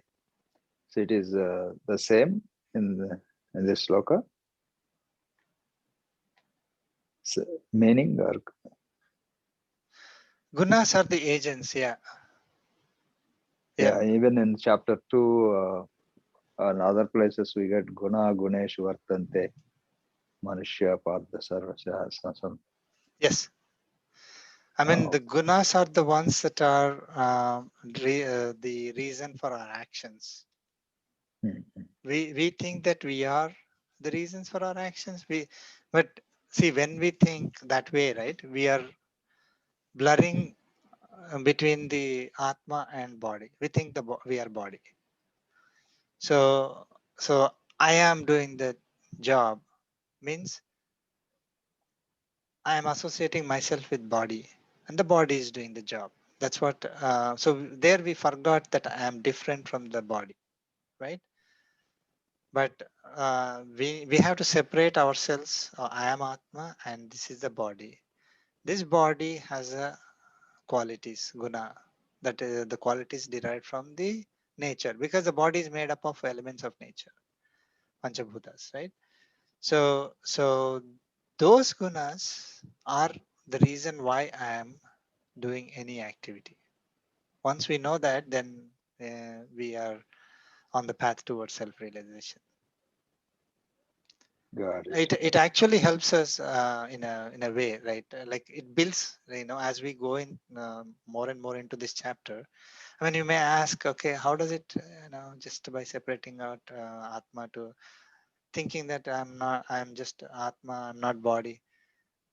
So it is the same in this sloka. So, meaning or Gunas are the agents, yeah. yeah, even in chapter 2 and other places we get guna guneshu vartante. Manushya Partha Sarvasya. Yes. I mean, the gunas are the ones that are the reason for our actions. We think that we are the reasons for our actions. But see, when we think that way, right, we are blurring between the Atma and body. We think we are body. So I am doing the job means I am associating myself with body, and the body is doing the job. That's what. So there we forgot that I am different from the body, right? But we have to separate ourselves. I am Atma, and this is the body. This body has a qualities, guna. That the qualities derived from the nature, because the body is made up of elements of nature, Panchabhutas, right? So those gunas are the reason why I am doing any activity. Once we know that, then we are on the path towards self-realization. Got it. It actually helps us in a way, right? Like it builds, as we go in more and more into this chapter. I mean, you may ask, okay, how does it, just by separating out Atma to thinking that I'm just Atma, I'm not body.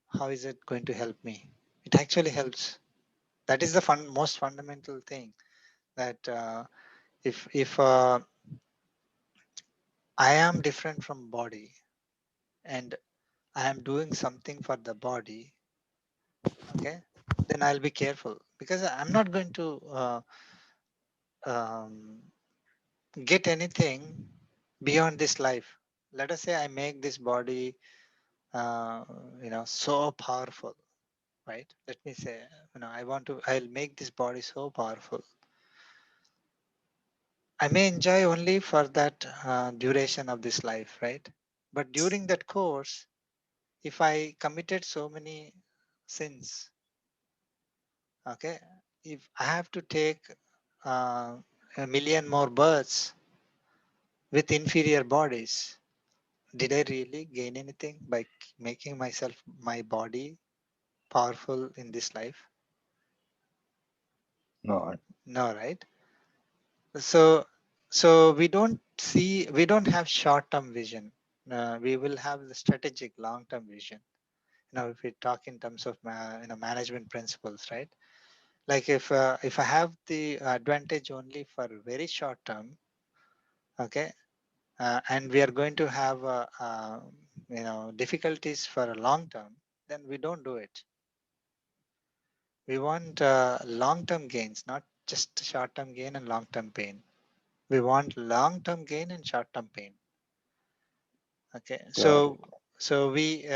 How is it going to help me? It actually helps. That is the most fundamental thing, that if I am different from body and I am doing something for the body, okay, then I'll be careful, because I'm not going to um, get anything beyond this life. Let us say I make this body, uh, so powerful, right? Let me say, I'll make this body so powerful. I may enjoy only for that duration of this life, right? But during that course, if I committed so many sins, okay, if I have to take uh, a million more births with inferior bodies, did I really gain anything by making my body powerful in this life? No. No, right? So we don't have short-term vision. We will have the strategic long-term vision. If we talk in terms of management principles, right? Like if I have the advantage only for very short term, okay, and we are going to have difficulties for a long term, then we don't do it. We want long-term gains, not just short-term gain and long-term pain. We want long-term gain and short-term pain. Okay, Got it. so we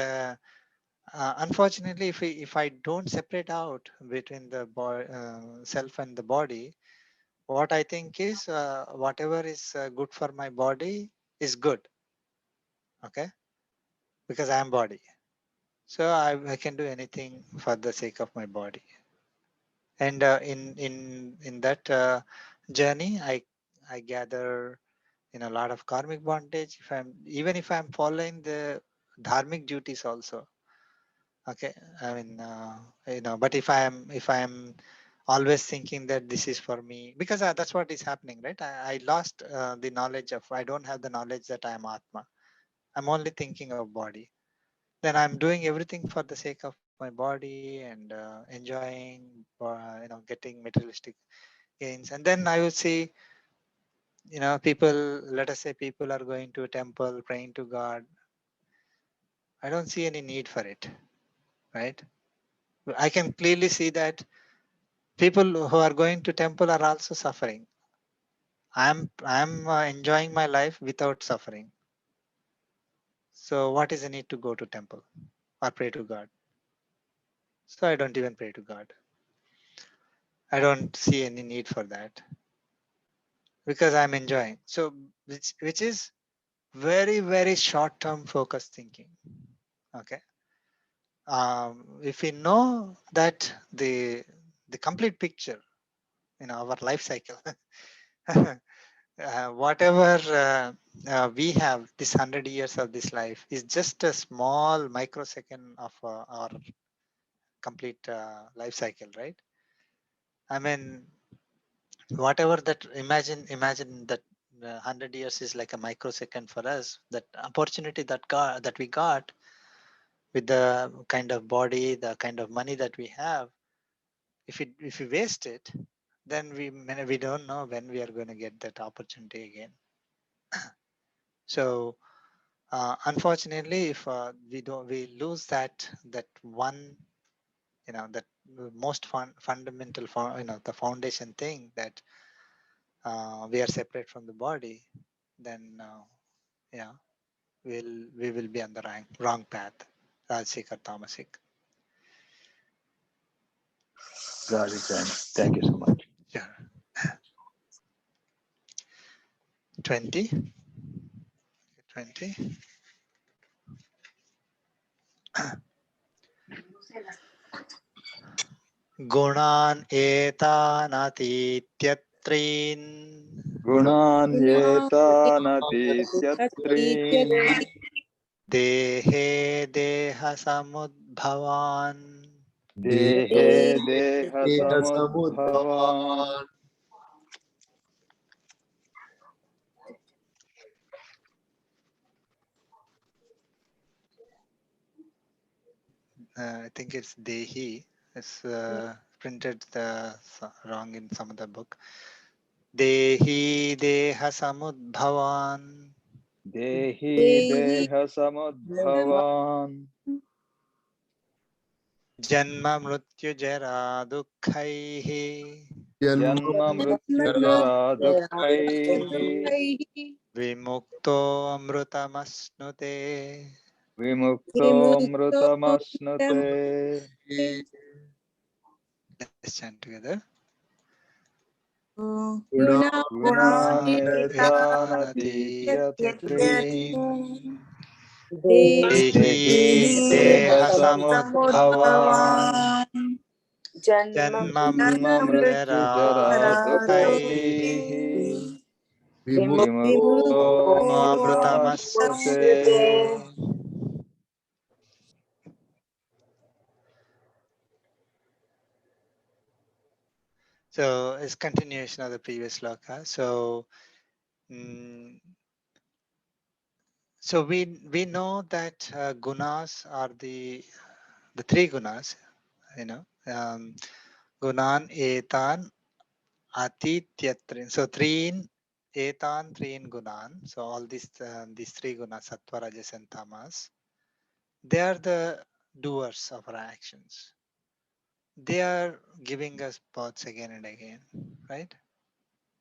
unfortunately, if I don't separate out between the self and the body, what I think is whatever is good for my body is good. Okay, because I am body, so I can do anything for the sake of my body. And in that journey, I gather a lot of karmic bondage. If I'm following the dharmic duties also. Okay, I mean, but if I am always thinking that this is for me, because that's what is happening, right? I lost the knowledge of, I don't have the knowledge that I am Atma. I'm only thinking of body. Then I'm doing everything for the sake of my body and enjoying, getting materialistic gains. And then I would see, people, let us say people are going to a temple, praying to God. I don't see any need for it, right? I can clearly see that people who are going to temple are also suffering. I'm enjoying my life without suffering. So what is the need to go to temple or pray to God? So I don't even pray to God. I don't see any need for that, because I'm enjoying. So which is very, very short term focused thinking. Okay. If we know that the complete picture, our life cycle, whatever we have, this 100 years of this life is just a small microsecond of our complete life cycle, right? I mean, whatever that, imagine that 100 years is like a microsecond for us. That opportunity that we got with the kind of body, the kind of money that we have, if we waste it, then we don't know when we are going to get that opportunity again. So unfortunately, if we lose that one, that most fundamental, the foundation thing, that we are separate from the body, then yeah, we will be on the wrong path, Rajasic or Tamasic. Got it, Jan. Thank you so much. Yeah. 20. 20. Gunan etanatityattrin Gunanyetanatītyattrīन् dehe deha samudbhavan. Dehe deha samudbhavan. I think it's dehi. It's printed wrong in some of the book. Dehi deha samudbhavan. Dehi deha samudbhavan. Janma mrityu jara dukkhaihi. Janma mrityu jara dukkaihi. Vimukto amrutamasnute. Vimukto amrutamasnute. Let's chant together. Gunanyetanatītyattrīन् Dehi deha deha samudbhavan. samudbhavan. Janma Janma mrityu mrityu jara jara dukkaihi. dukkaihi. Vimukto amrutamasnute. Amrutamasnute. So it's continuation of the previous sloka. So, so we know that gunas are the three gunas. You know, gunan, etan, atityatrin. So threen, etan, threen gunan. So all these three gunas, sattva, rajas, and tamas, they are the doers of our actions. They are giving us births again and again, right?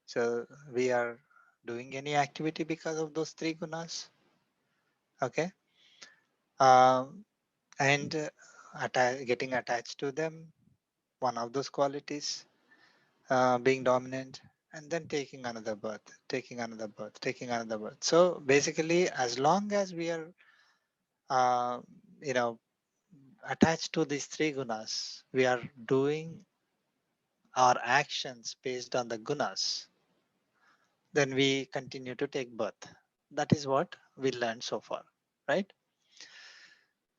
So we are doing any activity because of those three gunas, okay? And getting attached to them, one of those qualities, being dominant, and then taking another birth, taking another birth, taking another birth. So basically, as long as we are, you know, attached to these three gunas, we are doing our actions based on the gunas, then we continue to take birth. That is what we learned so far, right?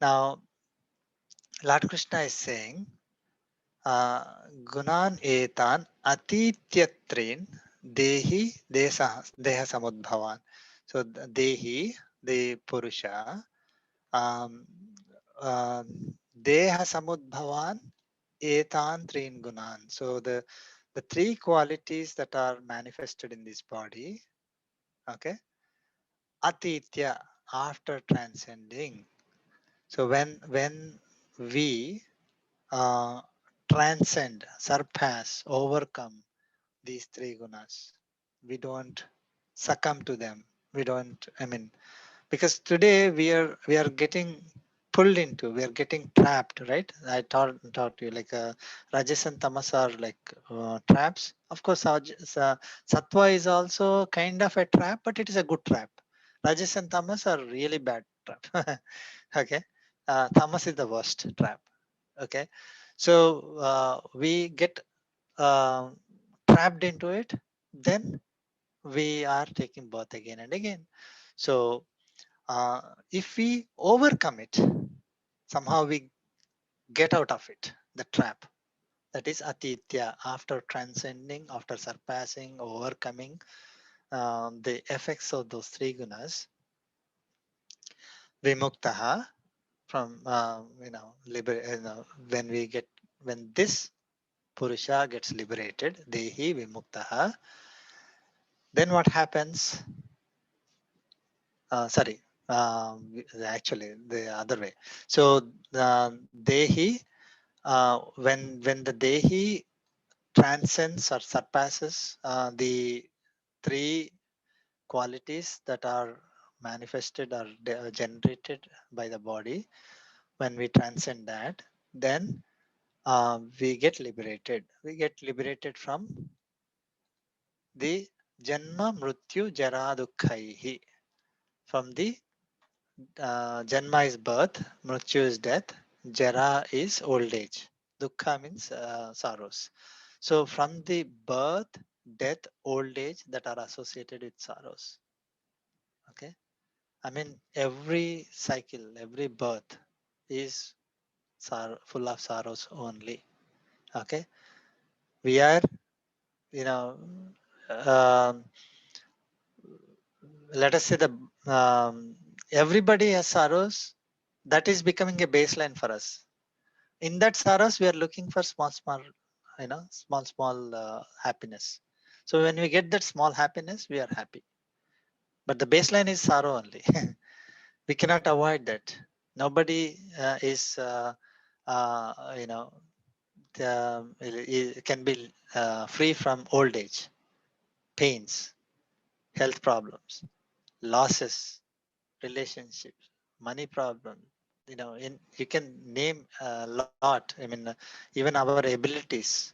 Now, Lord Krishna is saying, Gunan etan atityatrin dehi deha samudbhavan. So dehi, the Purusha, um, deha samudbhavan etan trin gunan. So the three qualities that are manifested in this body, okay, atitya, after transcending. So when we transcend, surpass, overcome these three gunas, we don't succumb to them. We don't. I mean, because today we are getting pulled into, we are getting trapped, right? I taught you like rajas and tamas are like traps. Of course, sattva is also kind of a trap, but it is a good trap. Rajas and tamas are really bad trap. Okay, tamas is the worst trap. Okay, so we get uh, trapped into it, then we are taking birth again and again. So if we overcome it, somehow we get out of it, the trap. That is atitya, after transcending, after surpassing, overcoming the effects of those three gunas, vimuktaha, from when we get, when this Purusha gets liberated, dehi vimuktaha, then what happens? Sorry, actually the other way. So dehi, when the dehi transcends or surpasses the three qualities that are manifested or generated by the body, when we transcend that, then we get liberated. We get liberated from the Janma Mrityu Jara Dukkaihi. From the Janma is birth, Mrityu is death, Jara is old age, Dukkha means sorrows. So from the birth, death, old age that are associated with sorrows. Okay. I mean, every cycle, every birth is full of sorrows only. Okay. We are, you know, um, let us say the everybody has sorrows. That is becoming a baseline for us. In that sorrows, we are looking for small, small happiness. So when we get that small happiness, we are happy. But the baseline is sorrow only. We cannot avoid that. Nobody is, you know, can be free from old age, pains, health problems, losses, relationships, money problem. You can name a lot. I mean, even our abilities.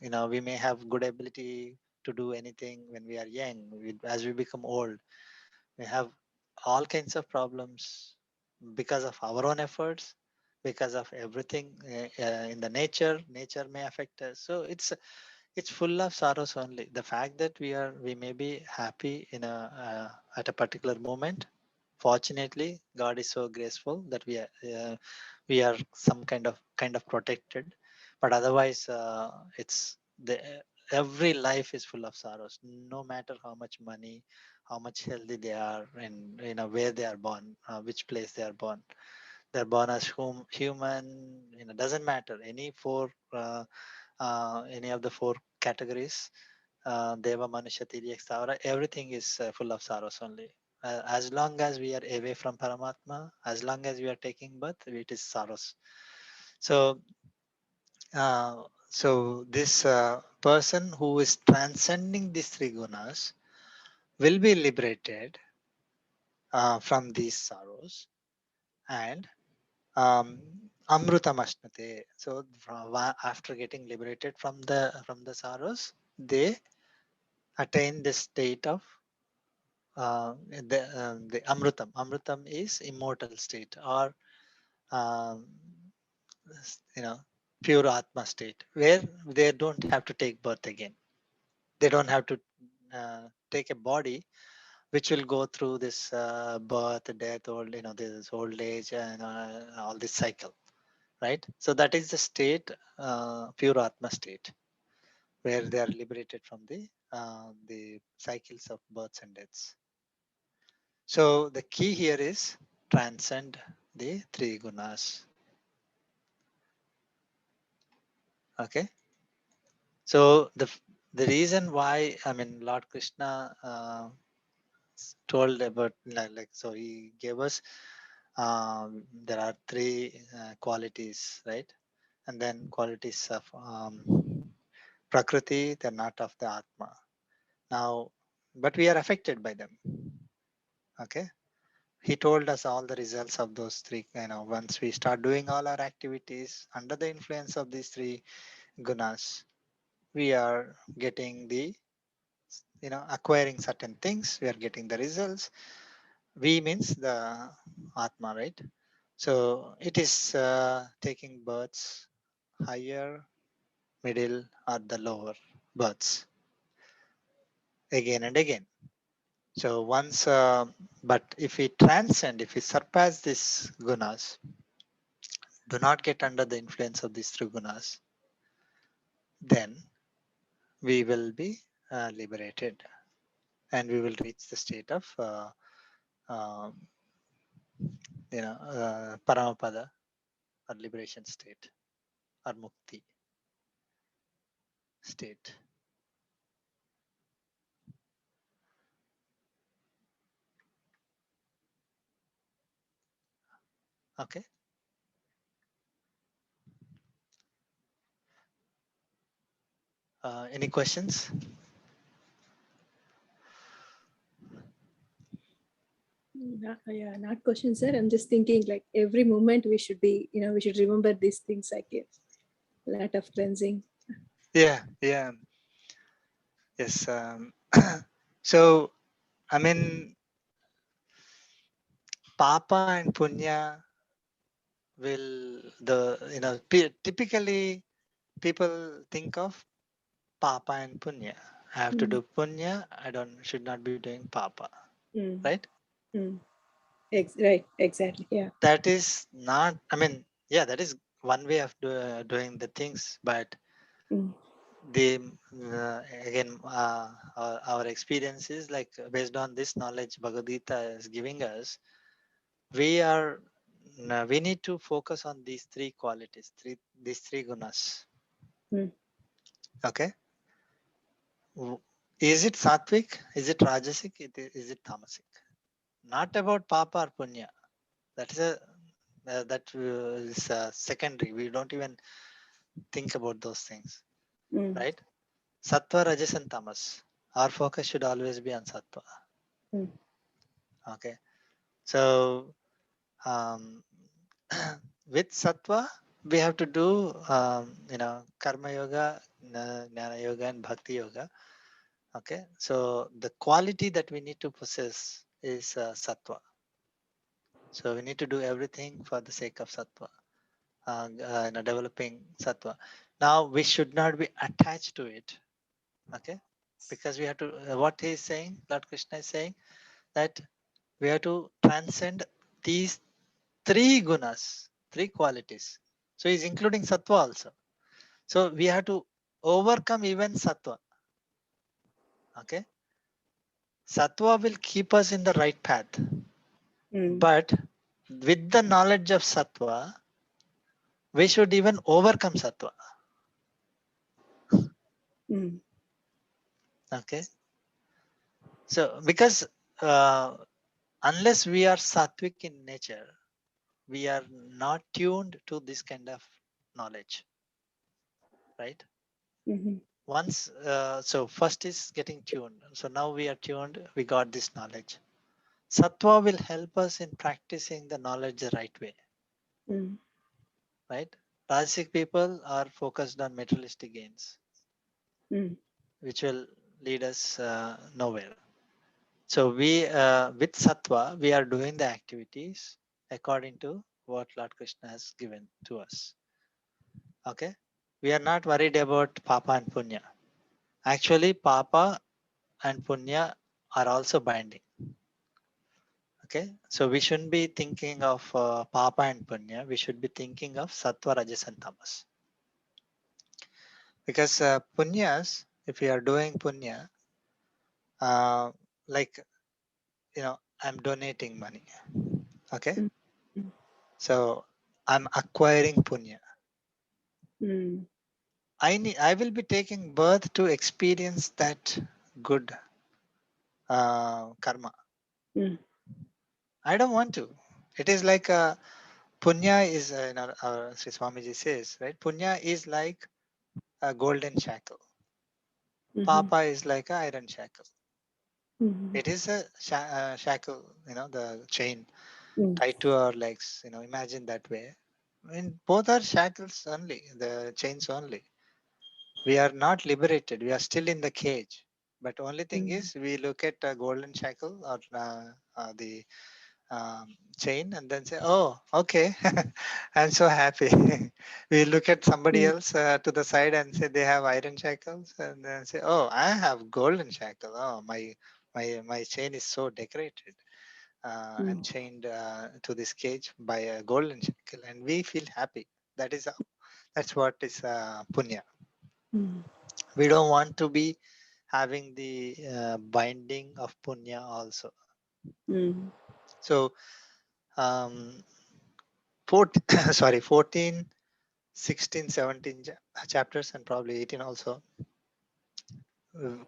We may have good ability to do anything when we are young. As we become old, we have all kinds of problems because of our own efforts, because of everything in the nature. Nature may affect us. So it's full of sorrows only. The fact that we may be happy at a particular moment. Fortunately, God is so graceful that we are some kind of protected. But otherwise, it's the every life is full of sorrows. No matter how much money, how much healthy they are, and where they are born, which place they are born. They're born as human. Doesn't matter any of the four categories. Deva, Manusha, Tiryak, Stavara, everything is full of sorrows only. As long as we are away from Paramatma, as long as we are taking birth, it is sorrows. So, this person who is transcending these three gunas will be liberated from these sorrows and Amrutam Ashnate. So, after getting liberated from the sorrows, they attain the state of the Amrutam. Amrutam is immortal state or um, pure Atma state where they don't have to take birth again. They don't have to take a body which will go through this birth, death, this old age and all this cycle, right? So that is the state, pure Atma state, where they are liberated from the cycles of births and deaths. So the key here is transcend the three gunas. Okay. So the reason why, I mean, Lord Krishna told about so he gave us there are three qualities, right? And then qualities of Prakriti, they're not of the Atma. Now, but we are affected by them. Okay. He told us all the results of those three. Once we start doing all our activities under the influence of these three gunas, we are getting acquiring certain things. We are getting the results. We means the Atma, right? So it is taking births higher, middle, or the lower births again and again. So once, but if we transcend, if we surpass these gunas, do not get under the influence of these three gunas, then we will be liberated and we will reach the state of um, Paramapada or liberation state or Mukti state. Okay. Any questions? Not questions, sir. I'm just thinking like every moment we should be, we should remember these things like a lot of cleansing. Yeah. Yes. So, I mean, Papa and Punya will typically people think of Papa and Punya. I have to Mm. do Punya. I don't should not be doing Papa. Mm. Right? Mm. Right, exactly. Yeah. That is not. I mean, yeah, that is one way of doing the things, but Mm. the again our experience is like based on this knowledge Bhagavad Gita is giving us, we need to focus on these three qualities, these three gunas. Mm. Okay. Is it sattvic? Is it rajasic? Is it tamasic? Not about papa or punya. That is secondary. We don't even think about those things, Mm. right? Sattva, rajas, and tamas. Our focus should always be on sattva. Mm. Okay. So um, with sattva, we have to do karma yoga, jnana yoga, and bhakti yoga. Okay. So the quality that we need to possess is sattva. So we need to do everything for the sake of sattva, developing sattva. Now we should not be attached to it. Okay. Because we have to, what he is saying, Lord Krishna is saying that we have to transcend these three gunas, three qualities. So he's including sattva also. So we have to overcome even sattva. Okay. Sattva will keep us in the right path. Mm. But with the knowledge of sattva, we should even overcome sattva. Mm. Okay. So because unless we are sattvic in nature, we are not tuned to this kind of knowledge. Right? Mm-hmm. Once so first is getting tuned, so now we are tuned, we got this knowledge. Sattva will help us in practicing the knowledge the right way. Mm. Right? Rajasic people are focused on materialistic gains, Mm. which will lead us nowhere. So we with sattva we are doing the activities according to what Lord Krishna has given to us. Okay, we are not worried about papa and punya. Actually, papa and punya are also binding. Okay, so we shouldn't be thinking of papa and punya. We should be thinking of sattva, rajas, and tamas. Because punyas, if we are doing punya, uh, like I'm donating money. Okay, Mm. Mm. so I'm acquiring punya. Mm. I will be taking birth to experience that good karma. Mm. I don't want to. It is like punya is, Sri Swamiji says, right? Punya is like a golden shackle. Mm-hmm. Papa is like an iron shackle. Mm-hmm. It is a shackle, the chain Mm. tied to our legs. Imagine that way. I mean, both are shackles only, the chains only. We are not liberated. We are still in the cage. But only thing Mm. is, we look at a golden shackle or the chain and then say, "Oh, okay, I'm so happy." We look at somebody Mm. else to the side and say they have iron shackles, and then say, "Oh, I have golden shackle. Oh, my chain is so decorated. I'm Mm. chained to this cage by a golden shackle," and we feel happy. That's what is punya. Mm. We don't want to be having the binding of punya also. Mm. So um, 14, 16, 17 chapters and probably 18 also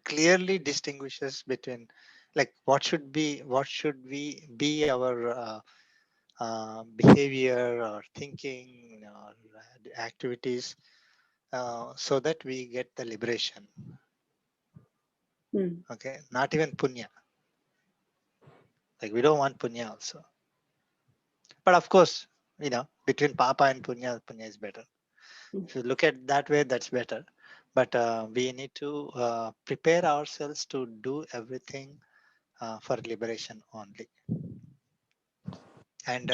clearly distinguishes between like what should we be our behavior or thinking or activities so that we get the liberation. Mm. Okay, not even punya. Like we don't want punya also. But of course, between papa and punya, punya is better. Mm. If you look at that way, that's better. but we need to prepare ourselves to do everything for liberation only. And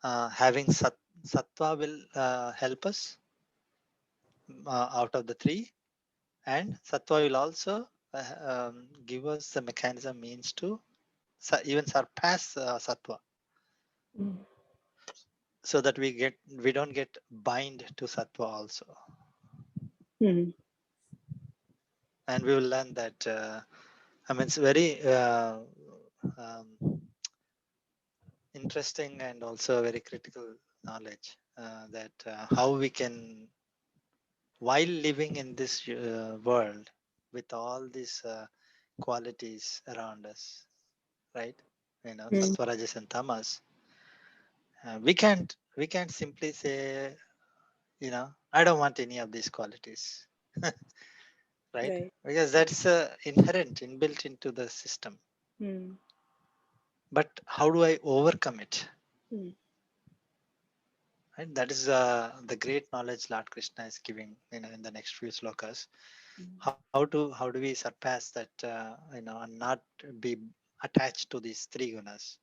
having sattva will help us out of the three, and sattva will also give us the mechanism means to even surpass sattva, Mm. so that we don't get bind to sattva also. Mm. And we will learn that I mean, it's very um, interesting and also very critical knowledge that how we can, while living in this world with all these qualities around us, right? Mm. Sattva, Rajas, and Tamas. We can't simply say, I don't want any of these qualities, right? Right. Because that's inherent, inbuilt into the system. Mm. But how do I overcome it? Mm. Right? That is the great knowledge Lord Krishna is giving, in the next few slokas. Mm. How do we surpass that, and not be attached to these three gunas?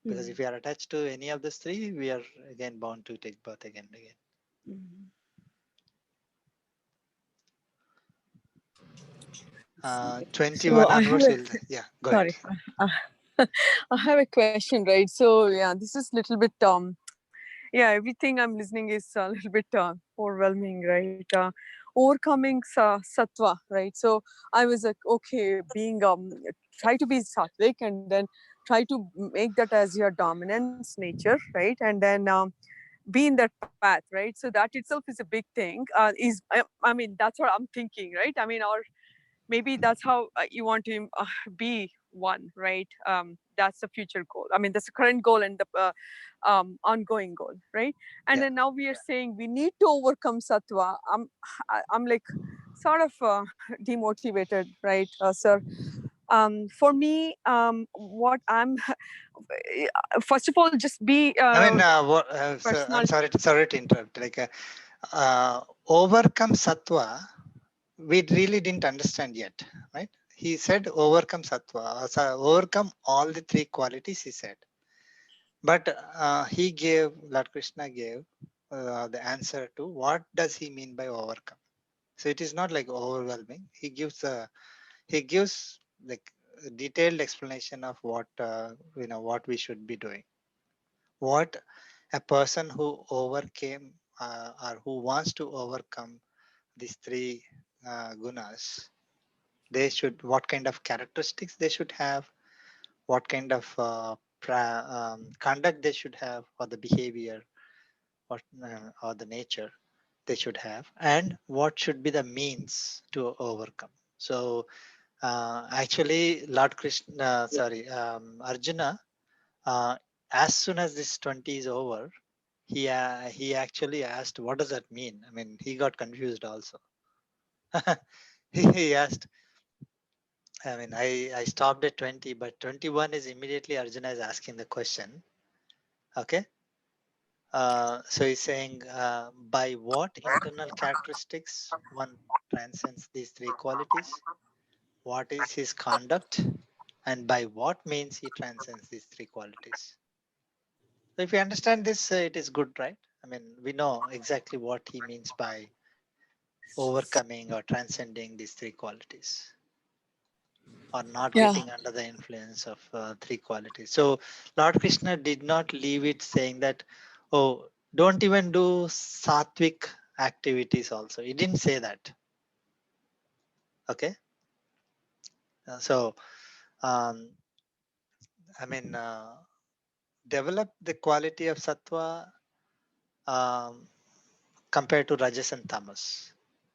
Because if Mm. we are attached to any of these three, we are again bound to take birth again and again. Mm. 21 So I have onwards, a yeah, go ahead. sorry, I have a question, right? So yeah, this is little bit yeah, everything I'm listening is a little bit overwhelming, right? Overcoming sattva, right? So I was like, okay, being try to be sattvic and then try to make that as your dominance nature, right? And then be in that path, right? So that itself is a big thing. I mean, that's what I'm thinking, right? I mean, or maybe that's how you want to be one, right? That's the future goal. I mean, that's the current goal and the ongoing goal, right? And Yeah. then now we are saying we need to overcome sattva. I'm like sort of demotivated, right, sir? For me, what I'm first of all, just be I mean, so I'm personal. sorry to interrupt. Like, overcome sattva, we really didn't understand yet, right? He said overcome sattva, overcome all the three qualities, he said. But Lord Krishna gave the answer to what does he mean by overcome. So it is not like overwhelming. He gives like a detailed explanation of what we should be doing. What a person who overcame or who wants to overcome these three gunas, what kind of characteristics they should have, what kind of conduct they should have, or the behavior, or the nature they should have, and what should be the means to overcome. So actually, Lord Krishna, Arjuna, uh, as soon as this 20 is over, he actually asked, what does that mean? I mean, he got confused also. He asked, I mean, I stopped at 20, but 21 is immediately Arjuna is asking the question. Okay. So he's saying, by what internal characteristics one transcends these three qualities? What is his conduct? And by what means he transcends these three qualities? So if you understand this, it is good, right? I mean, we know exactly what he means by overcoming or transcending these three qualities, or not Yeah. getting under the influence of three qualities. So Lord Krishna did not leave it saying that, oh, don't even do sattvic activities also. He didn't say that. Okay. So, um, I mean, develop the quality of sattva um, compared to rajas and tamas.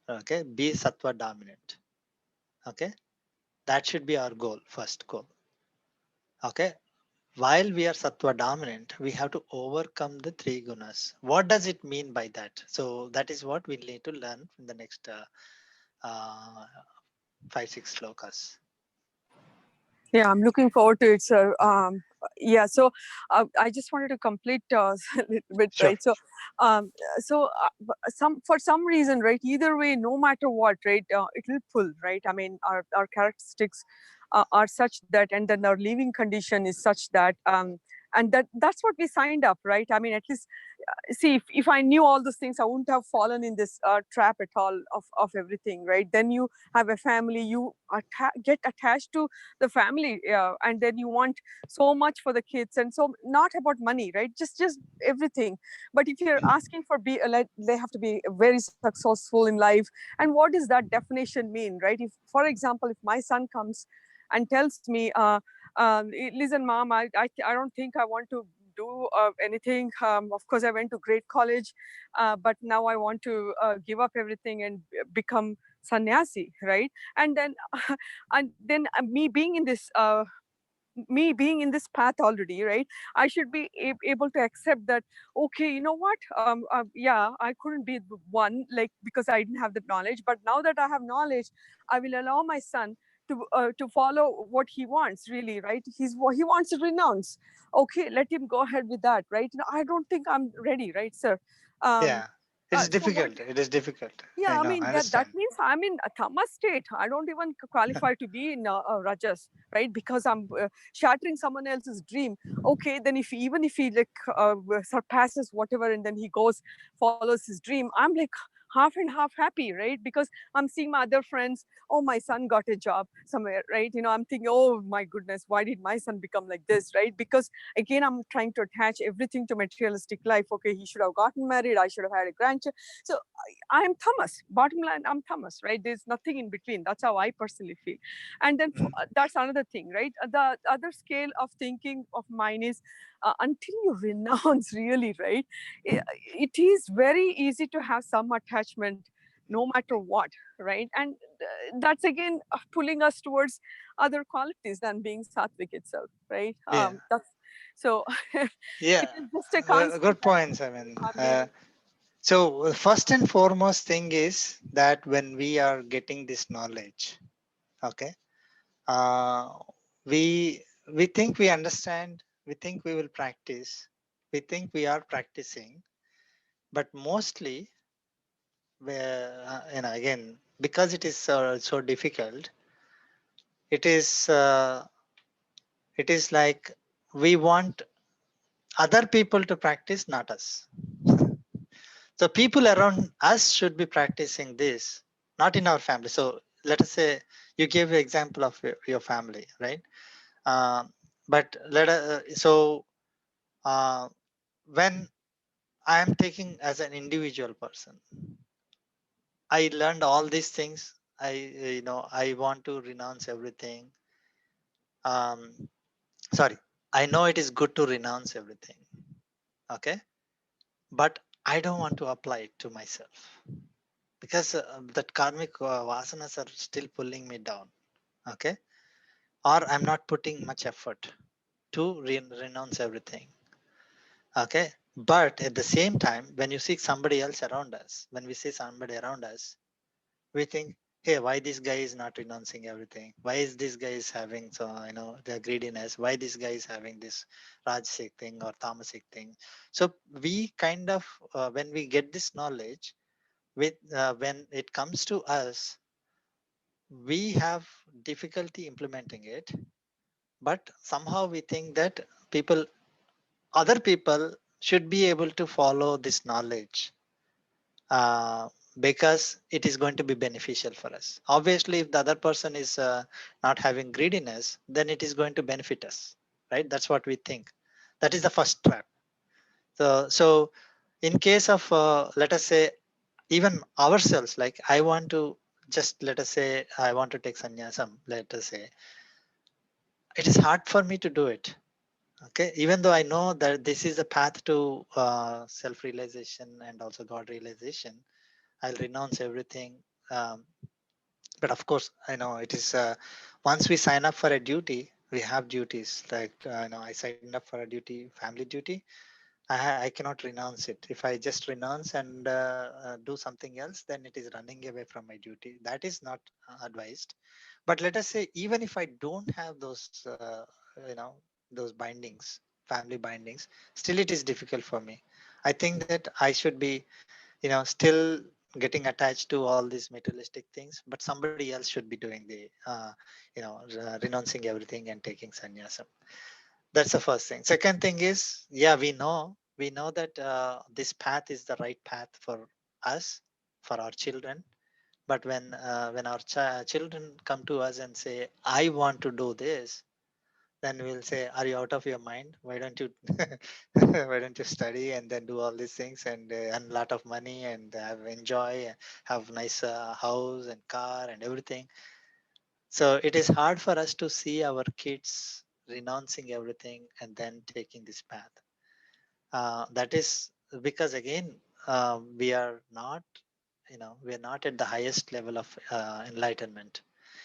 Okay. Be sattva dominant. Okay. That should be our goal, first goal. Okay. While we are sattva dominant, we have to overcome the three gunas. What does it mean by that? So that is what we need to learn in the next uh, 5-6 slokas. Yeah, I'm looking forward to it, sir. yeah, so I just wanted to complete a little bit, Sure. right? So some for some reason, right, either way, no matter what, right, it will pull, right? I mean, our characteristics are such that, and then our living condition is such that and that's what we signed up, right? I mean, at least see, if I knew all those things, I wouldn't have fallen in this trap at all of everything, right? Then you have a family, you get attached to the family, and then you want so much for the kids, and so not about money, right? Just everything. But if you're asking for like they have to be very successful in life, and what does that definition mean, right? If, for example, if my son comes and tells me, listen, mom, I don't think I want to do anything. Of course, I went to great college, but now I want to give up everything and become sannyasi, right? And then, me being in this. Me being in this path already, right? I should be able to accept that. Okay, you know what? Yeah, I couldn't be the one, like, because I didn't have the knowledge. But now that I have knowledge, I will allow my son to follow what he wants. Really, right? He wants to renounce. Okay, let him go ahead with that, right? I don't think I'm ready, right, sir? Um, Yeah, it is so what difficult. It is difficult. Yeah, I I know. I mean, that understand. means I'm in a tamas state. I don't even qualify to be in rajas, right? Because I'm shattering someone else's dream. Okay, then even if he like surpasses whatever, and then he goes follows his dream, I'm like half and half happy, right? Because I'm seeing my other friends. Oh, my son got a job somewhere, right? I'm thinking, oh my goodness, why did my son become like this, right? Because again, I'm trying to attach everything to materialistic life. Okay, he should have gotten married. I should have had a grandchild. So I'm Thomas. Bottom line, I'm Thomas, right? There's nothing in between. That's how I personally feel. And then that's another thing, right? The other scale of thinking of mine is until you renounce, really, right? It is very easy to have some attachment no matter what, right? And that's again pulling us towards other qualities than being sattvic itself, right? Yeah. That's so Yeah. it is just a constant. Good points. I mean, Harmony. so first and foremost thing is that when we are getting this knowledge, okay, uh, we we think we understand, we think we will practice, we think we are practicing, but mostly, again, because it is so difficult, it is like we want other people to practice, not us. So people around us should be practicing this, not in our family. So let us say you gave an example of your family, right? But uh, when I am taking as an individual person, I learned all these things. I want to renounce everything. Um, Sorry, I know it is good to renounce everything. Okay, but I don't want to apply it to myself because that karmic vasanas are still pulling me down. Okay, or I'm not putting much effort to renounce everything. Okay, but at the same time, when you see somebody else around us, when we see somebody around us, we think, hey, why this guy is not renouncing everything? Why is this guy is having the greediness? Why this guy is having this rajasic thing or tamasic thing? So we kind of when we get this knowledge, with when it comes to us, we have difficulty implementing it, but somehow we think that other people should be able to follow this knowledge, uh, because it is going to be beneficial for us. Obviously, if the other person is not having greediness, then it is going to benefit us, right? That's what we think. That is the first trap. So in case of let us say even ourselves, like I want to just let us say I want to take sannyasam. Let us say it is hard for me to do it. Okay, even though I know that this is a path to self-realization and also God realization, I'll renounce everything. Um, but of course, I know it is once we sign up for a duty, we have duties. Like I signed up for a duty, family duty. I cannot renounce it. If I just renounce and do something else, then it is running away from my duty. That is not advised. But let us say, even if I don't have those, those bindings, family bindings, still it is difficult for me. I think that I should be, still getting attached to all these materialistic things, but somebody else should be doing the, renouncing everything and taking sannyasam. That's the first thing. Second thing is, yeah, we know that this path is the right path for us, for our children. But when our children come to us and say, I want to do this, then we'll say, are you out of your mind? Why don't you why don't you study and then do all these things and earn a lot of money and have enjoy, have nice house and car and everything. So it is hard for us to see our kids renouncing everything and then taking this path. That is because again, we are not, we are not at the highest level of enlightenment.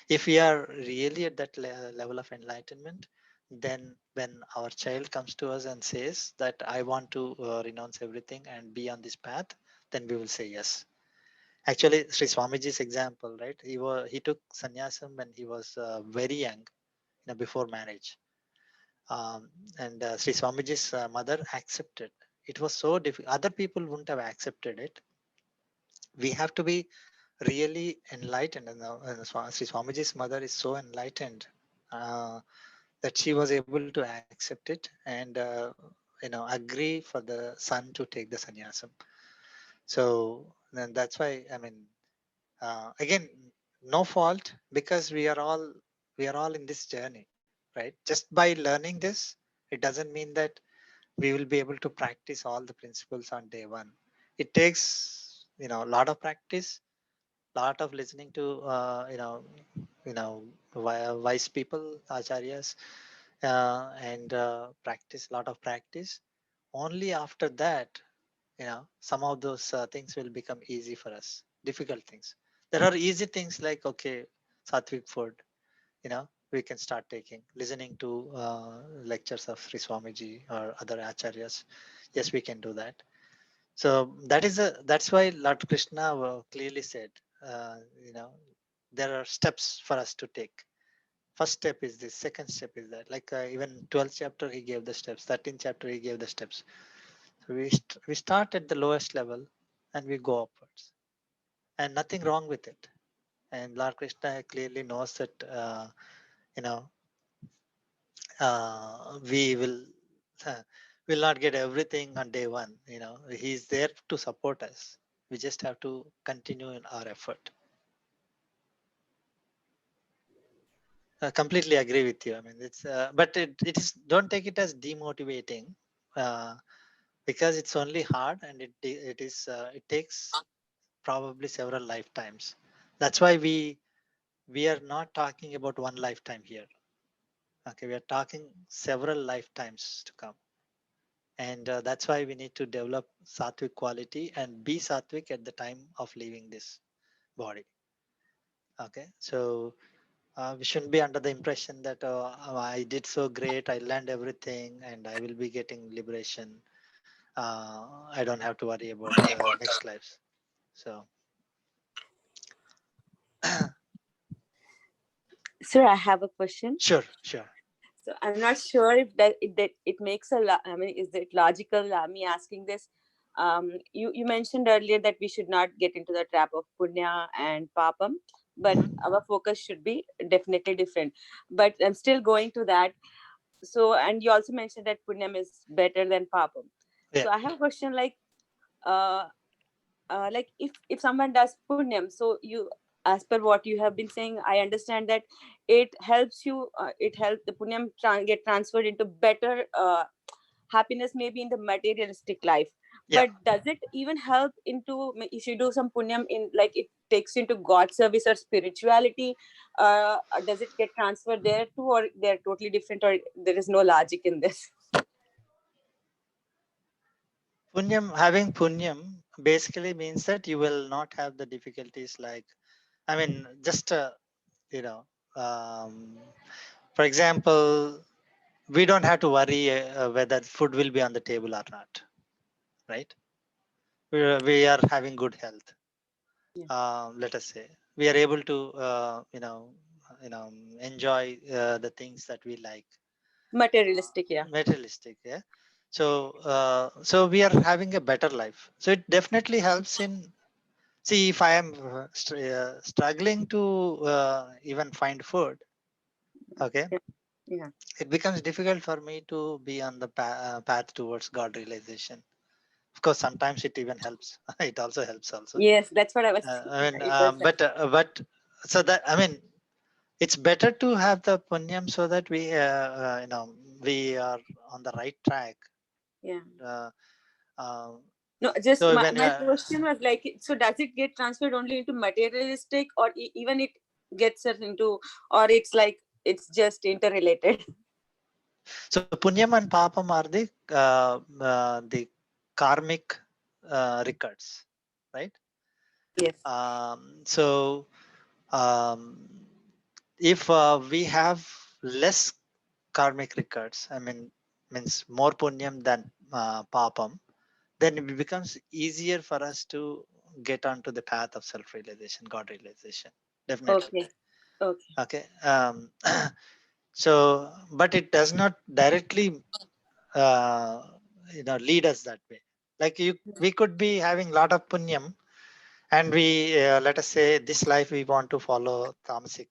If we are really at that level of enlightenment, then when our child comes to us and says that I want to renounce everything and be on this path, then we will say yes. Actually, Sri Swamiji's example, right? He took sannyasam when he was very young, before marriage, and Sri Swamiji's mother accepted. It was so difficult. Other people wouldn't have accepted it. We have to be really enlightened, and Sri Swamiji's mother is so enlightened uh, that she was able to accept it and agree for the son to take the sannyasam. So then that's why, I mean, again, no fault, because we are all in this journey, right? Just by learning this, it doesn't mean that we will be able to practice all the principles on day one. It takes a lot of practice, lot of listening to wise people, acharyas, and practice, lot of practice. Only after that, some of those things will become easy for us. Difficult things, there are easy things like, okay, sattvic food, we can start taking, listening to lectures of Sri Swamiji or other acharyas. Yes, we can do that. So that's why Lord Krishna clearly said, uh, you know there are steps for us to take. First step is this, second step is that, like even 12th chapter he gave the steps, 13th chapter he gave the steps. So we start at the lowest level and we go upwards, and nothing wrong with it. And Lord Krishna clearly knows that you know we will not get everything on day one. He's there to support us. We just have to continue in our effort. Completely agree with you. I mean, it's but it is, don't take it as demotivating, uh, because it's only hard, and it takes probably several lifetimes. That's why we are not talking about one lifetime here. Okay, we are talking several lifetimes to come. And that's why we need to develop sattvic quality and be sattvic at the time of leaving this body. Okay, so we shouldn't be under the impression that I did so great, I learned everything, and I will be getting liberation. I don't have to worry about next lives. So Sir, I have a question. sure, sure. So I'm not sure if that it makes I mean, is it logical? Me asking this. You mentioned earlier that we should not get into the trap of punya and papam, but Mhm. our focus should be definitely different. But I'm still going to that. So, and you also mentioned that punyam is better than papam. Yeah. So I have a question uh, like if someone does punyam, so you, as per what you have been saying, I understand that it helps you, it helps the punyam get transferred into better happiness, maybe in the materialistic life. Yeah. But does it even help into, if you do some punyam in, like, it takes you into god service or spirituality, does it get transferred there too, or they're totally different, or there is no logic in this? Punyam, having punyam basically means that you will not have the difficulties, like, I mean, just you know um, for example, we don't have to worry whether food will be on the table or not, right? We are having good health. Yeah. Let us say we are able to enjoy the things that we like. Materialistic, yeah. Materialistic, yeah. So we are having a better life. So it definitely helps in. See, if I am struggling to even find food, okay, Yeah. it becomes difficult for me to be on the path towards God realization. Of course, sometimes it even helps. It also helps also. Yes, that's what I was. I mean, It does that. but so that, I mean, it's better to have the punyam so that we we are on the right track. Yeah. Uh, uh, No, just so my, when my question was like, so does it get transferred only into materialistic, or even it gets us into, or it's like it's just interrelated? so punyam and papam are the karmic records, right? Yes. So um, if we have less karmic records, I mean, means more punyam than papam, then it becomes easier for us to get onto the path of self-realization, God realization. Definitely. Okay. Okay. Okay. So, but it does not directly, uh, lead us that way. Like we could be having a lot of punyam, and we let us say this life we want to follow tamasic,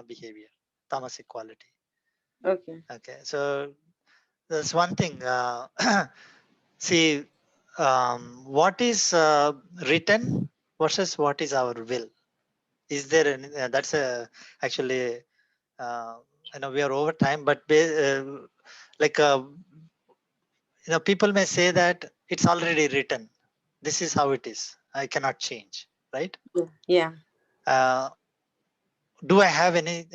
behavior, tamasic quality. Okay. Okay. So that's one thing. See, what is written versus what is our will? Is there any, that's a actually, we are over time, but like people may say that it's already written. This is how it is. I cannot change, right? Yeah. Uh, do I have any?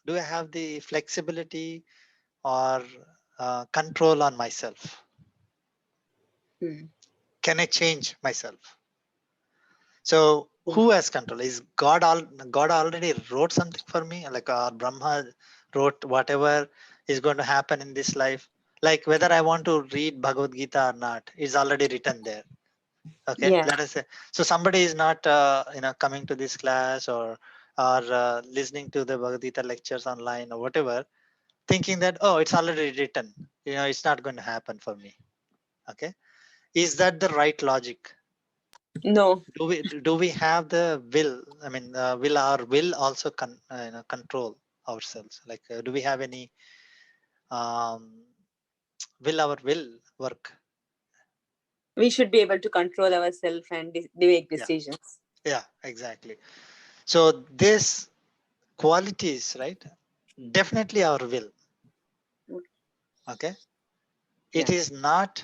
Do I have the flexibility or control on myself? Hmm. Can I change myself? So Yeah. who has control? Is God already wrote something for me? Like Brahma wrote whatever is going to happen in this life. Like whether I want to read Bhagavad Gita or not, is already written there. Okay, Yeah. let us say. So somebody is not coming to this class or listening to the Bhagavad Gita lectures online or whatever, thinking that, oh, it's already written. It's not going to happen for me. Okay, is that the right logic? No. Do we have the will? I mean, will our will also control ourselves? Like, do we have any um, will our will work? We should be able to control ourselves and make Yeah, decisions. yeah, exactly. So this qualities, right? Definitely our will. Okay, it Yeah. is not.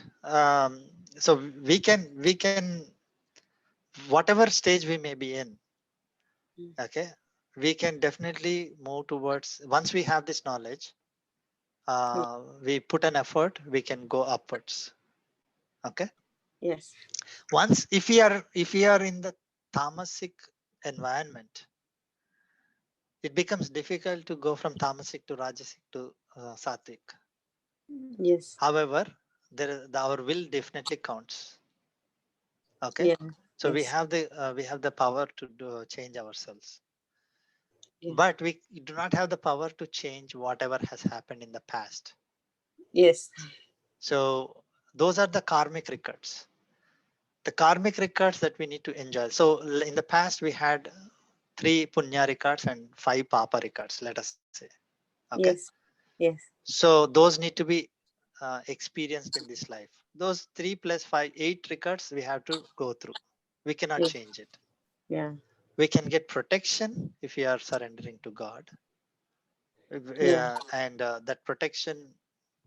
So we can whatever stage we may be in. Mm. Okay, we can definitely move towards once we have this knowledge. We put an effort, we can go upwards. Okay, Yes. once if we are in the tamasic environment, it becomes difficult to go from tamasic to rajasic to sattvic. Yes. However, our will definitely counts. Okay, Yeah. so we Yes. have the power to change ourselves, Yeah. but we do not have the power to change whatever has happened in the past. Yes. So those are the karmic records, the karmic records that we need to enjoy. So in the past, we had 3 punya records and 5 papa records, let us say. Okay. Yes. Yes. So those need to be experienced in this life. Those 3 plus 5, 8 records we have to go through. We cannot Yes. change it. Yeah. We can get protection if we are surrendering to God. Yeah. And that protection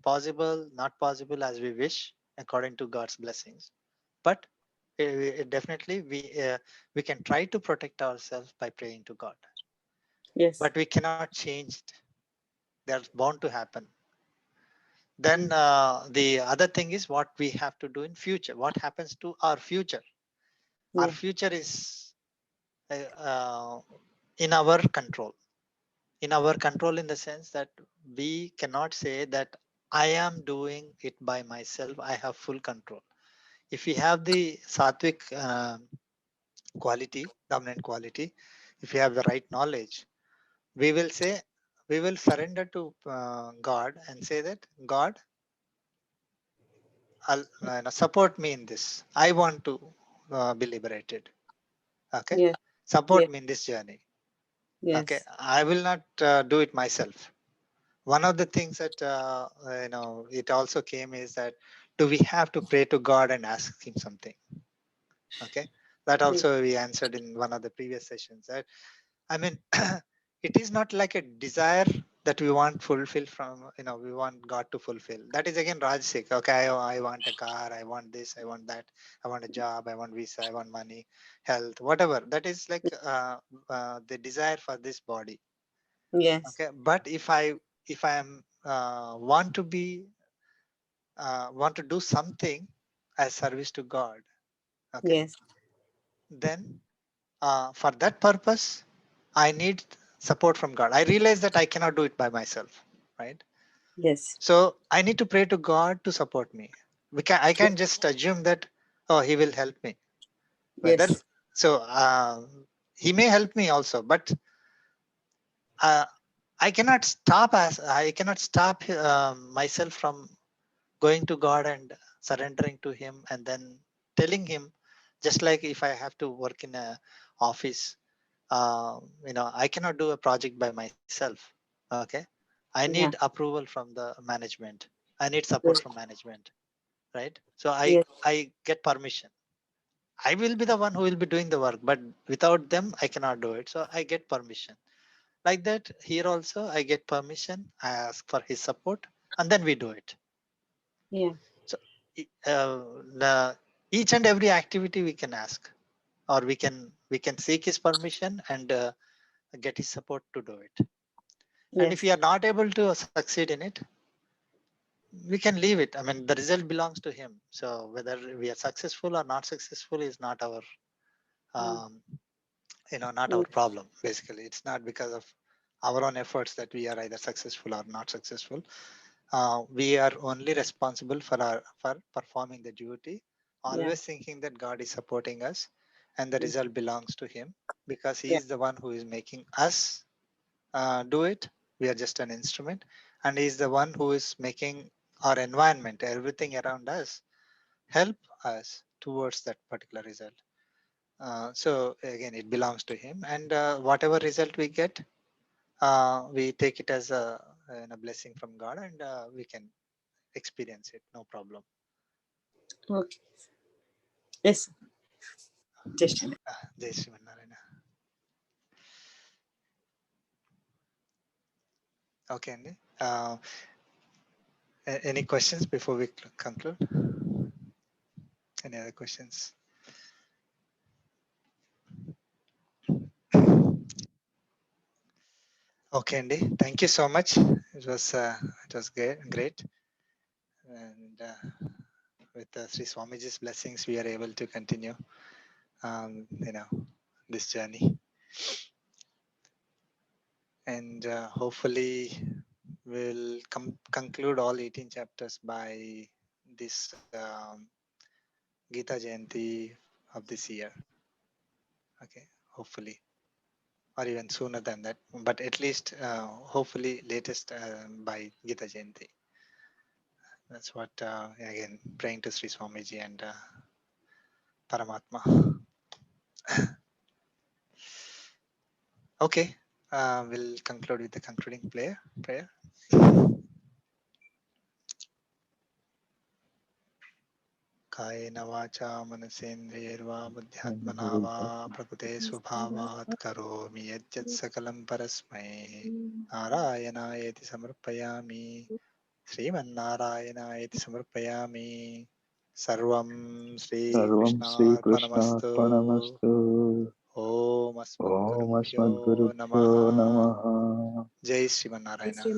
possible, not possible as we wish, according to God's blessings. But definitely we can try to protect ourselves by praying to God, Yes. but we cannot change it. That's bound to happen. Then the other thing is what we have to do in future. What happens to our future? Our Yeah. future is uh, in our control. In our control, in the sense that we cannot say that I am doing it by myself. I have full control. If we have the sattvic quality, dominant quality, if we have the right knowledge, we will say we will surrender to God and say that, God, support me in this. I want to be liberated. Okay. Yes. Support Yes. me in this journey. Okay. Yes. I will not do it myself. One of the things that, it also came is that, do we have to pray to God and ask him something? Okay. That also we answered in one of the previous sessions. That, I mean, it is not like a desire that we want fulfill from, we want God to fulfill. That is again Rajasic. Okay, I want a car, I want this, I want that, I want a job, I want visa, I want money, health, whatever. That is like the desire for this body. Yes. Okay, but if I am want to do something as service to God, okay, Yes. then for that purpose, I need support from God. I realize that I cannot do it by myself, right? Yes. So I need to pray to God to support me. I can't just assume that, oh, he will help me. Whether Yes. so, he may help me also, but uh, I cannot stop myself from going to God and surrendering to him, and then telling him, just like if I have to work in a office, I cannot do a project by myself. Okay. I need Yeah. approval from the management. I need support Yes. from management. Right. So Yes. I get permission. I will be the one who will be doing the work, but without them, I cannot do it. So I get permission. Like that, here also, I get permission. I ask for his support, and then we do it. Yeah. So each and every activity we can ask, or we can seek his permission and get his support to do it. And if Yes. we are not able to succeed in it, we can leave it. I mean, the result belongs to him. So whether we are successful or not successful is not our, um, not our Mm. problem. Basically, it's not because of our own efforts that we are either successful or not successful. We are only responsible for performing the duty, Yeah. always thinking that God is supporting us, and the Mm. result belongs to him, because he Yeah. is the one who is making us do it. We are just an instrument, and he's the one who is making our environment, everything around us, help us towards that particular result. So again, it belongs to him, and whatever result we get, we take it as a blessing from God, and we can experience it, no problem. Okay. Yes. Just a minute. Jai Srimanarayana. Okay, Andy. Any questions before we conclude? Any other questions? Okay, Andy. Thank you so much. It was great. And with Sri Swamiji's blessings, we are able to continue, this journey. And hopefully, we'll conclude all 18 chapters by this Gita Jayanti of this year. Okay, hopefully, or even sooner than that, but at least hopefully latest by Gita Jayanti. That's what, again, praying to Sri Swamiji and Paramatma. Okay, we'll conclude with the concluding prayer. कायेन वाचा मनसेन्द्रियैर्वा बुद्ध्यात्मना वा प्रकृते स्वभावात् करोमि यद्यत् सकलं परस्मै नारायणायेति समर्पयामि श्रीमन्नारायणायेति समर्पयामि सर्वं सर्वं श्रीकृष्णार्पणमस्तु श्रीकृष्णार्पणमस्तु। ॐ ॐ अस्मद्गुरुभ्यो अस्मद्गुरुभ्यो नमः नमः। जय श्रीमन्नारायण।